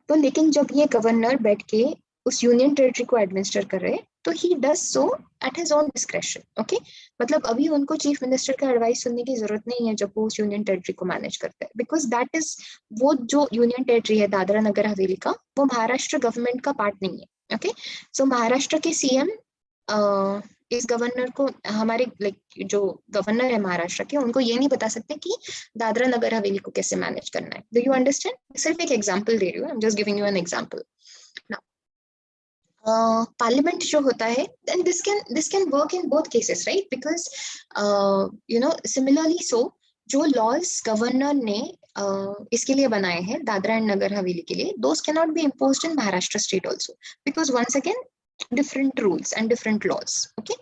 Speaker 1: तो लेकिन जब ये गवर्नर बैठ के उस यूनियन टेरिटरी को एडमिनिस्टर कर रहे हैं, तो he does so at his own discretion. Okay, मतलब अभी उनको चीफ मिनिस्टर का एडवाइस सुनने की जरूरत नहीं है जब वो उस यूनियन टेरिटरी को मैनेज करते हैं, बिकॉज दैट इज, वो जो यूनियन टेरिटरी है दादरा नगर हवेली का, वो महाराष्ट्र गवर्नमेंट का पार्ट नहीं है. ओके, सो महाराष्ट्र के सीएम इस गवर्नर को, हमारे जो गवर्नर है महाराष्ट्र के, उनको ये नहीं बता सकते कि दादरा नगर हवेली को कैसे मैनेज करना है. Do you understand? सिर्फ एक एग्जांपल दे रही हूँ, I am just giving you an example. Parliament जो होता है, then this can work in both cases, right? Because similarly, so जो laws गवर्नर ने इसके लिए बनाए हैं दादरा एंड नगर हवेली के लिए, those cannot be imposed in Maharashtra state also, because once again different rules and different laws. Okay,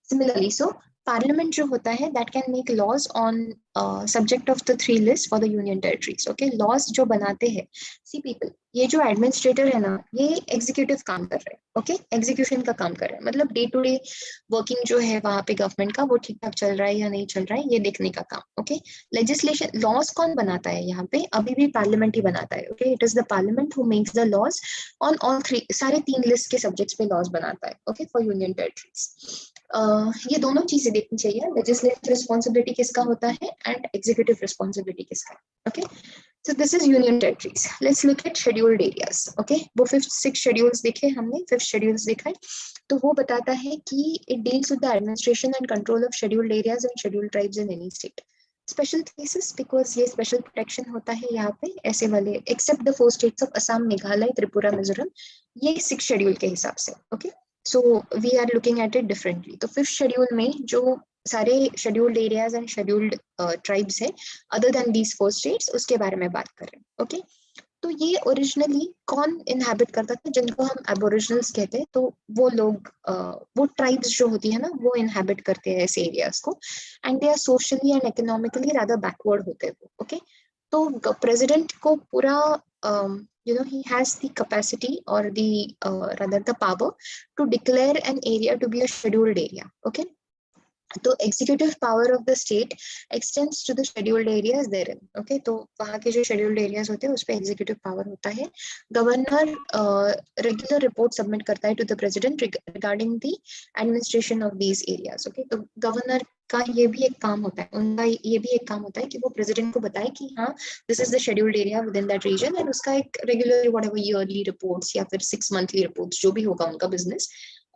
Speaker 1: similarly, so parliament जो होता है that can make laws on subject of the 3 list for the union territories. Okay, laws जो बनाते हैं, see people, ये जो administrator है ना, ये एग्जीक्यूटिव काम कर रहे हैं। ओके, एग्जीक्यूशन का काम कर रहे हैं, मतलब डे टू डे वर्किंग जो है वहां पे गवर्नमेंट का वो ठीक ठाक चल रहा है या नहीं चल रहा है, ये देखने का काम। ओके, लेजिस्लेशन, लॉज कौन बनाता है यहाँ पे? अभी भी पार्लियामेंट ही बनाता है। Okay, it is the parliament who makes the laws on all 3, सारे 3 लिस्ट के सब्जेक्ट्स पे लॉज बनाता है। Okay, for union territories. ये दोनों चीजें देखनी चाहिए, लेजिस्लेटिव रिस्पॉन्सिबिलिटी किसका होता है एंड एग्जीक्यूटिव रिस्पॉन्सिबिलिटी किसका है। Okay, so this is union territories. Let's look at scheduled areas. Okay, वो 5th 6 schedules देखे हमने, 5th schedules देखा है, तो वो बताता है कि it deals with the administration and control of scheduled areas and scheduled tribes in any state. Special cases, because ये special protection होता है यहाँ पे ऐसे वाले, except the 4 states of Assam, Meghalaya, Tripura, Mizoram, ये 6 schedule के हिसाब से। Okay, so we are looking at it differently. तो 5th schedule में जो सारे scheduled areas and scheduled tribes है अदर देन दीज 4 स्टेट्स, उसके बारे में बात कर रहे हैं। ओके, तो ये ओरिजिनली कौन इनहैबिट करता था? जिनको हम एबोरिजिनल्स कहते हैं, तो वो लोग वो ट्राइब्स जो होती है ना, वो इनहैबिट करते हैं ऐसे एरियाज को, and they are socially and economically rather backward होते हैं वो। ओके, तो प्रेसिडेंट को पूरा he has the capacity or the rather the power to declare an area to be a scheduled area. Okay, तो executive power of the state extends to the scheduled areas therein. Okay, तो वहाँ के जो scheduled areas होते हैं उस पे executive power होता है। गवर्नर रेगुलर रिपोर्ट सबमिट करता है to the president regarding the administration of these areas. Okay, तो गवर्नर का ये भी एक काम होता है, उनका ये भी एक काम होता है कि वो प्रेसिडेंट को बताए कि हाँ this is the scheduled area within that region, and उसका एक रेगुलर व्हाटएवर ईयरली रिपोर्ट्स या फिर 6 मंथली रिपोर्ट्स जो भी होगा उनका बिजनेस,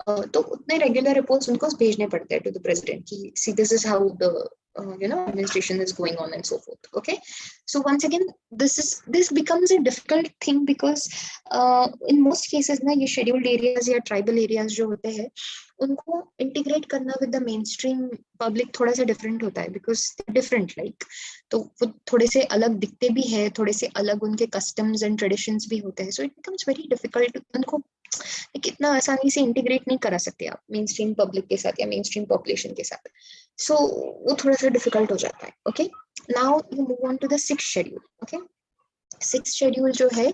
Speaker 1: तो उतने रेगुलर रिपोर्ट्स उनको भेजने पड़ते हैं टू द प्रेसिडेंट कि see this is how the administration is going on and so forth. Okay, so once again this becomes a difficult thing because in most cases ना ये scheduled areas या tribal areas जो होते हैं उनको integrate करना with the mainstream public थोड़ा सा different होता है, because different like, तो वो थोड़े से अलग दिखते भी है, थोड़े से अलग उनके customs and traditions भी होते हैं, so it becomes very difficult। उनको इतना आसानी से इंटीग्रेट नहीं करा सकते आप मेन स्ट्रीम पब्लिक के साथ या मेन स्ट्रीम पॉपुलेशन के साथ, सो वो थोड़ा सा डिफिकल्ट हो जाता है। Okay, now you move on to the 6th schedule. Okay, 6th schedule जो है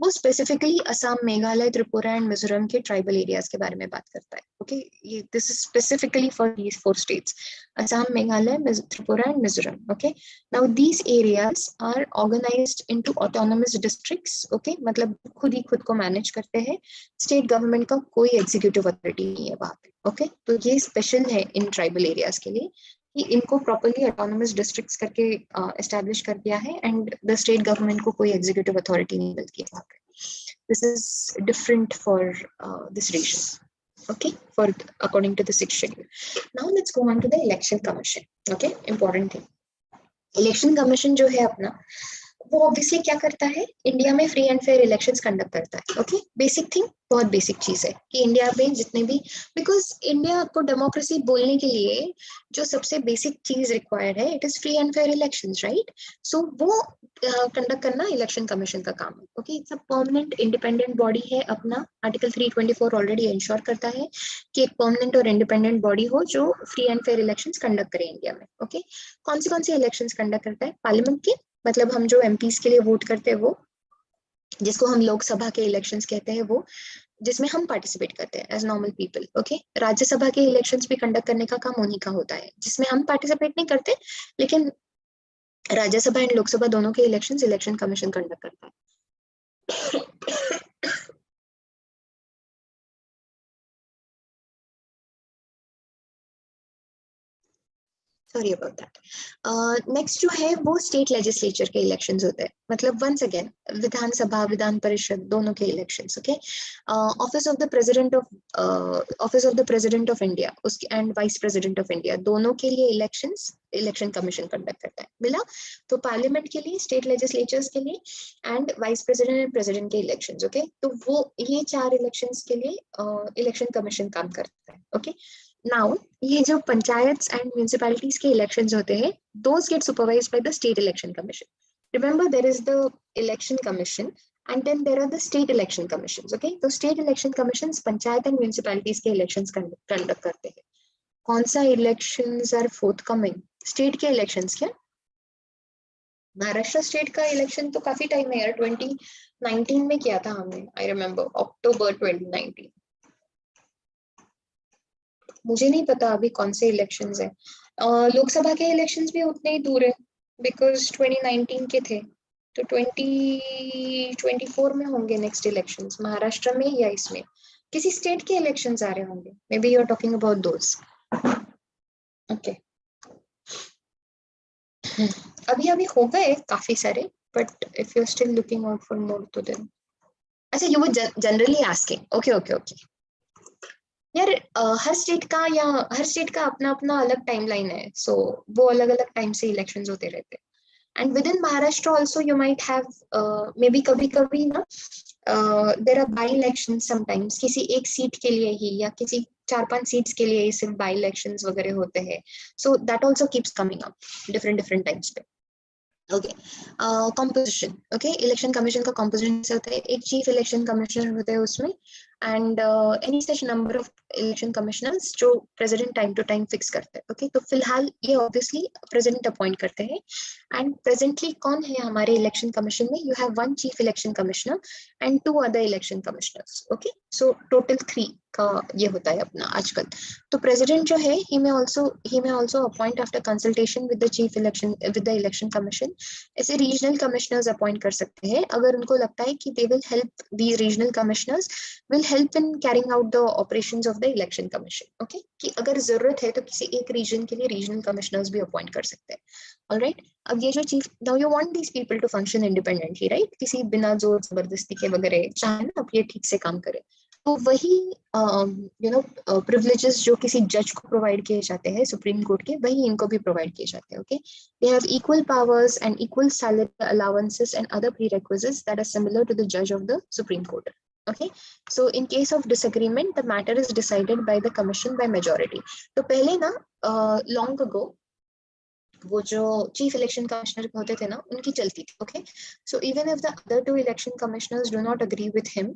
Speaker 1: वो स्पेसिफिकली असम, मेघालय, त्रिपुरा एंड मिजोरम के ट्राइबल एरियाज के बारे में बात करता है। ओके, ये this is specifically for these 4 states, Assam, Meghalaya, Tripura and Mizoram. Okay, now these areas are organised into autonomous districts. Okay, मतलब खुद ही खुद को मैनेज करते हैं, स्टेट गवर्नमेंट का कोई एग्जीक्यूटिव अथॉरिटी नहीं है वहां पे। ओके, तो ये स्पेशल है इन ट्राइबल एरियाज के लिए कि इनको प्रॉपर्ली ऑटोनोमस डिस्ट्रिक्ट्स करके एस्टैब्लिश कर दिया है, एंड द स्टेट गवर्नमेंट को कोई एग्जीक्यूटिव अथॉरिटी नहीं मिलती है वहाँ पे। This is different for this region. Okay, for according to the 6th schedule. Now let's go on to the election commission. Okay, important thing, election commission जो है अपना, वो ऑब्वियसली क्या करता है, इंडिया में free and fair elections conduct करता है। ओके, बेसिक थिंग, बहुत बेसिक चीज है कि इंडिया में जितने भी, बिकॉज इंडिया को डेमोक्रेसी बोलने के लिए जो सबसे बेसिक चीज रिक्वायर्ड है, it is free and fair elections, right? So वो कंडक्ट करना इलेक्शन कमीशन का काम है। Okay, it's a permanent independent body है अपना, आर्टिकल 324 ऑलरेडी इंश्योर करता है कि एक परमानेंट और इंडिपेंडेंट बॉडी हो जो free and fair elections conduct करे इंडिया में। ओके, कौन से इलेक्शंस कंडक्ट करता है? पार्लियामेंट के, मतलब हम जो एमपीज के लिए वोट करते हैं वो, जिसको हम लोकसभा के इलेक्शंस कहते हैं, वो जिसमें हम पार्टिसिपेट करते हैं as normal people. Okay, Rajya Sabha के इलेक्शंस भी कंडक्ट करने का काम उन्हीं का होता है, जिसमें हम पार्टिसिपेट नहीं करते, लेकिन राज्यसभा एंड लोकसभा दोनों के इलेक्शंस इलेक्शन कमीशन कंडक्ट करता है। Sorry about that. नेक्स्ट जो है वो स्टेट लेजिस्लेचर के इलेक्शंस होते हैं, मतलब वंस अगेन विधानसभा, विधान परिषद दोनों के elections. Okay, office of the president of India उसके and vice president of India दोनों के लिए इलेक्शंस इलेक्शन कमीशन कंडक्ट करता है। मिला? तो पार्लियामेंट के लिए, स्टेट लेजिस्लेचर्स के लिए and vice president and president के इलेक्शंस। ओके, तो वो ये 4 इलेक्शंस के लिए इलेक्शन कमीशन काम करता है। ओके, नाउ ये जो पंचायत एंड म्यूनिसिपैलिटीज के इलेक्शंस होते हैं, those get supervised by the state election commission. Remember, there is the election commission and then there are the state election commissions. Okay, तो state election commissions panchayat and municipalities के elections conduct करते हैं। कौन सा elections are forthcoming? State के elections क्या? Maharashtra state का election तो काफी टाइम है यार, 2019 में किया था हमने, आई रिमेम्बर अक्टूबर 2019। मुझे नहीं पता अभी कौन से इलेक्शंस है। लोकसभा के इलेक्शंस भी उतने ही दूर है, बिकॉज 2019 के थे, तो 2024 में होंगे नेक्स्ट इलेक्शंस, महाराष्ट्र में या इसमें किसी स्टेट के इलेक्शंस आ रहे होंगे, maybe you are talking about those. Okay, अभी अभी हो गए काफी सारे, but if you are still looking out for more तो देन, अच्छा you would generally asking, okay okay okay. यार हर स्टेट का या हर स्टेट का अपना अपना अलग टाइमलाइन है, सो वो अलग अलग टाइम से इलेक्शंस होते रहते हैं। And within Maharashtra also you might have maybe कभी कभी ना there are by election sometimes, किसी एक सीट के लिए ही या किसी 4-5 सीट्स के लिए ही सिर्फ बाई इलेक्शंस वगैरह होते हैं, so that also keeps coming up different different times पे। Okay, composition, okay, election commission का कॉम्पोजिशन से होता है, एक चीफ इलेक्शन कमिश्नर होते हैं उसमें, and any such number of election commissioners जो president time to time fix करते हैं। ओके, तो फिलहाल ये ऑब्वियसली प्रेसिडेंट अपॉइंट करते हैं। एंड प्रेजेंटली कौन है हमारे इलेक्शन कमीशन में? You have one chief election commissioner and 2 other election commissioners. Okay, so total 3 का ये होता है अपना आजकल। तो प्रेसिडेंट जो है he may also appoint after consultation with the chief election with the election commission. ऐसे रीजनल कमिश्नर्स अपॉइंट कर सकते हैं अगर उनको लगता है कि they will help, these regional commissioners will help in carrying out the operations of the election commission. Okay, कि अगर जरूरत है तो किसी एक रीजन के लिए रीजनल कमिश्नर्स भी अपॉइंट कर सकते हैं। ऑलराइट, अब ये जो chief, now you want these people to function independently, right, किसी बिना जोर जबरदस्ती के वगैरह चाहे ना, अब ये ठीक से काम करे, तो वही यू नो प्रिविलेजेस जो किसी जज को प्रोवाइड किए जाते हैं सुप्रीम कोर्ट के, वही इनको भी प्रोवाइड किए जाते हैं। Okay, they have equal powers and equal salary allowances and other prerequisites that are similar to the judge of the Supreme Court. Okay, so in case of disagreement, the matter is decided by the commission by majority. तो पहले ना long ago वो जो chief election commissioner होते थे ना, उनकी चलती थी। Okay, so even if the other 2 election commissioners do not agree with him,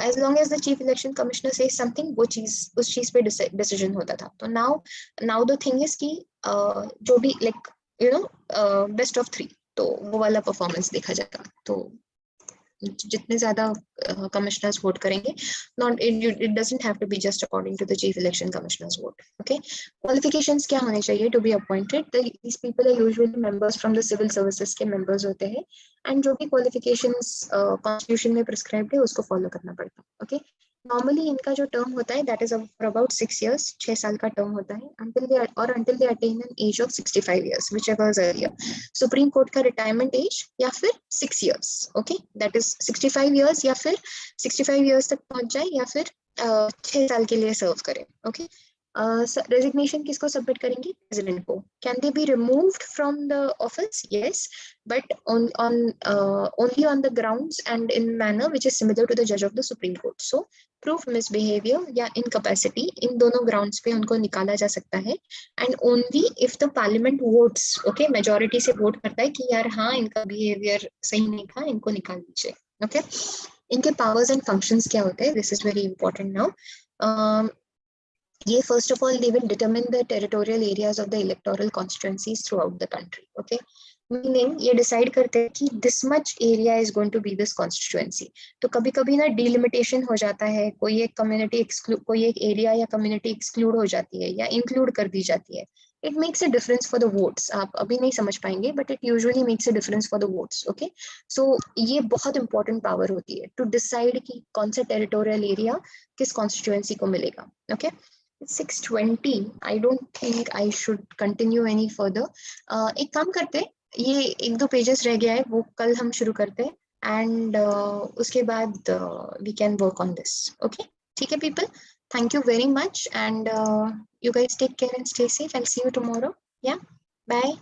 Speaker 1: as long as the chief election commissioner से समथिंग, वो चीज उस चीज पे डिसीजन होता था। तो नाउ द थिंग इज कि जो भी like you know best of 3, तो वो वाला परफॉर्मेंस देखा जाएगा। तो जितने ज्यादा कमिश्नर्स वोट करेंगे, not it doesn't have to be just according to the chief election commissioners vote. Okay, qualifications क्या होने चाहिए to be appointed? These people are usually members from the civil services के मेंबर्स होते हैं, and जो भी qualifications constitution में prescribed है उसको फॉलो करना पड़ता है। ओके, नॉर्मली इनका जो टर्म होता है that is for about 6 years, 6 साल का टर्म होता है, until they attain an age of 65 years, whichever is earlier. Supreme court का रिटायरमेंट एज या फिर 6 years, okay, that is 65 years, या फिर 65 years तक पहुंच जाए, या फिर 6 साल के लिए सर्व करे। ओके, रेजिग्नेशन किसको सबमिट करेंगे? प्रेसिडेंट को। Can they be removed from the office? Yes, but only on the grounds and in manner which is similar to the judge of the Supreme Court. So proof misbehavior या incapacity, इन दोनों grounds पे उनको निकाला जा सकता है, and only if the parliament votes, okay, majority से vote करता है कि यार हाँ इनका behavior सही नहीं था, इनको निकाल दीजिए। okay, इनके powers and functions क्या होते हैं? This is very important now. ये first of all they will determine the territorial areas of the electoral constituencies throughout the country. Okay, meaning ये डिसाइड करते हैं कि this much area is going to be this constituency. तो कभी कभी ना delimitation हो जाता है, कोई एक कम्युनिटी एक्सक्लूड, कोई एक एरिया या कम्युनिटी एक्सक्लूड हो जाती है या इंक्लूड कर दी जाती है। It makes a difference for the votes, आप अभी नहीं समझ पाएंगे, but it usually makes a difference for the votes. Okay, so ये बहुत इंपॉर्टेंट पावर होती है टू डिसाइड कि कौन सा टेरिटोरियल एरिया किस कॉन्स्टिट्यूएंसी को मिलेगा। Okay, 6:20, I don't think I should continue any further. एक काम करते हैं, ये 1-2 पेजेस रह गया है, वो कल हम शुरू करते हैं, एंड उसके बाद we can work on this. Okay, ठीक है people, thank you very much, and you guys take care and stay safe. I'll see you tomorrow. Yeah, bye.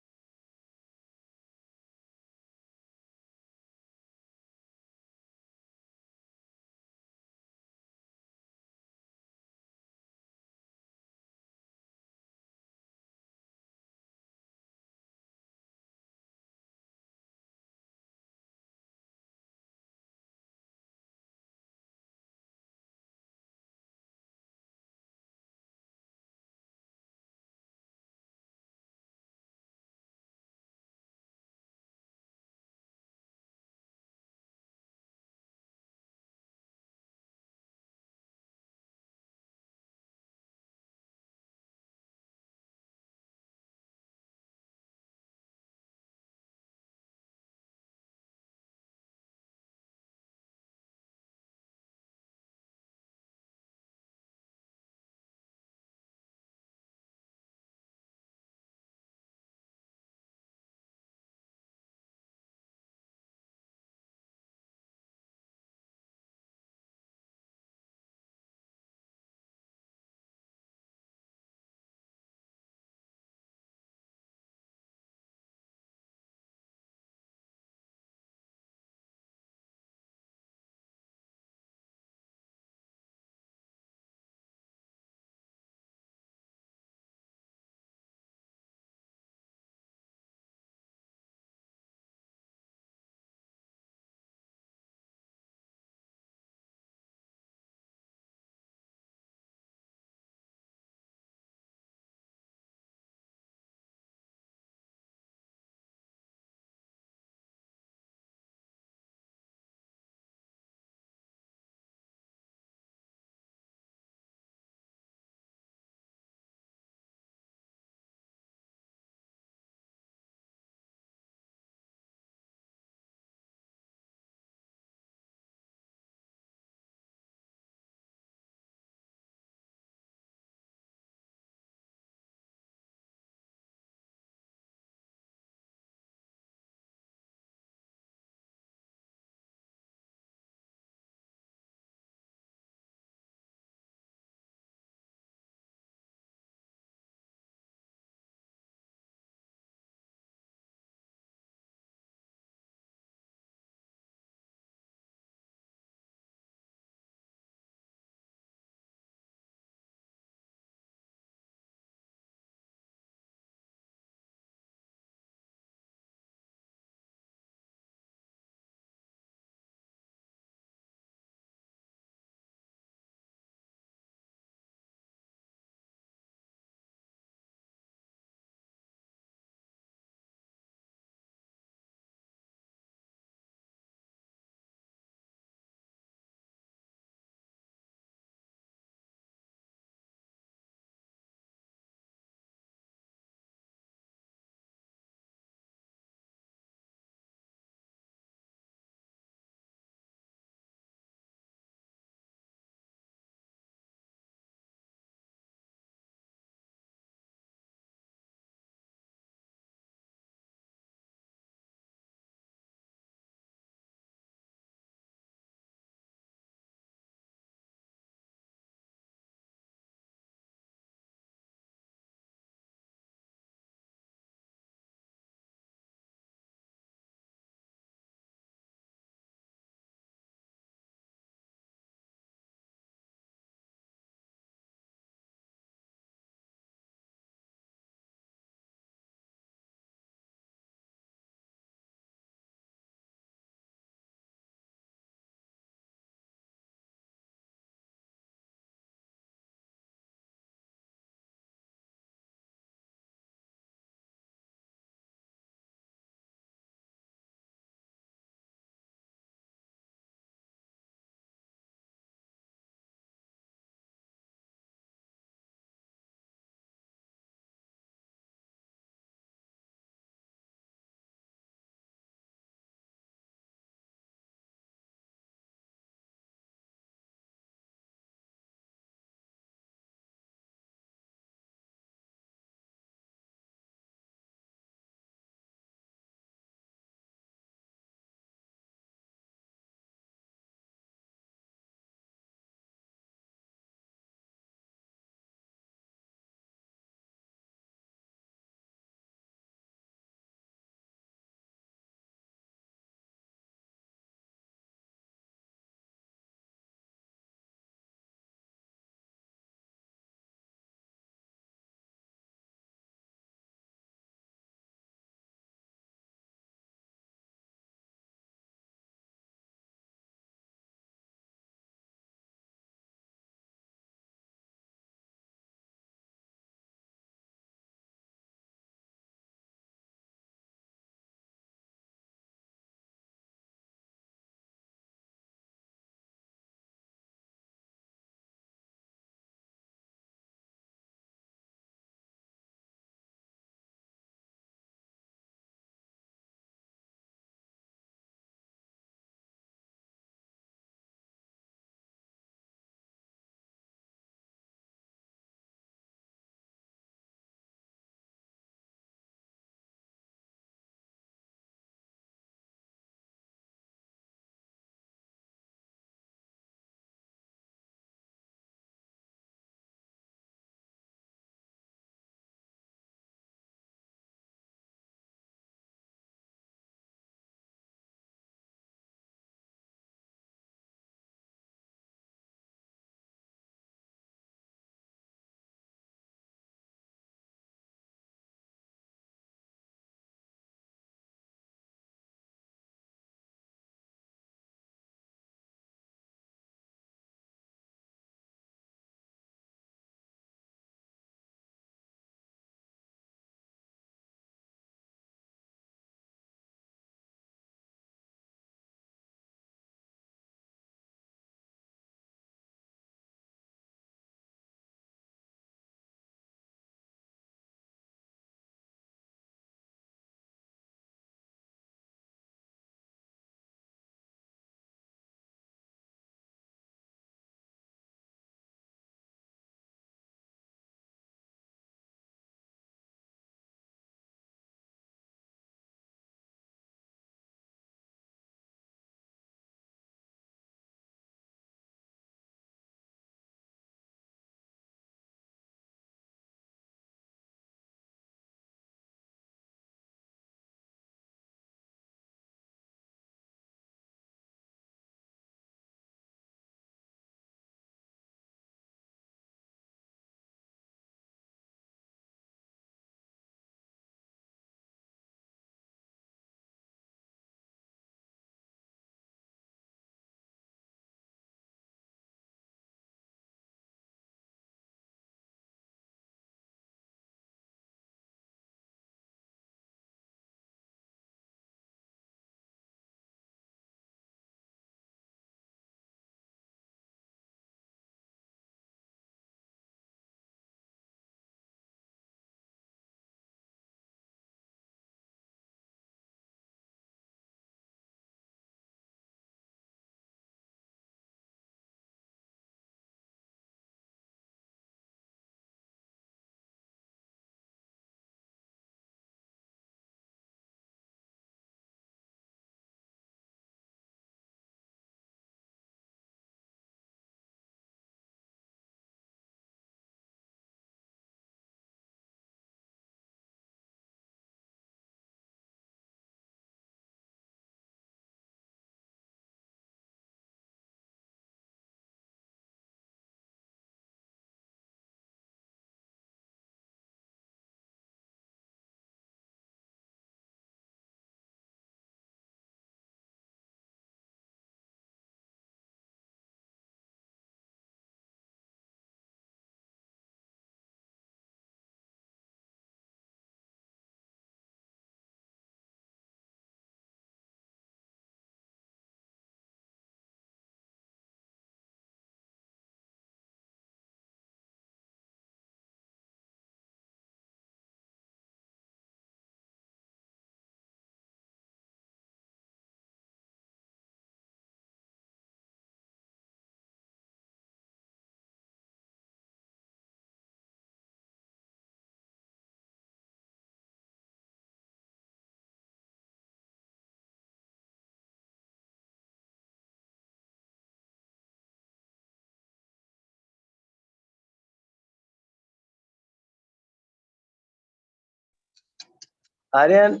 Speaker 2: Aryan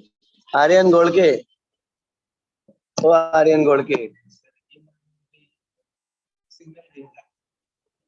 Speaker 2: Aryan गोड़के, O Aryan गोड़के,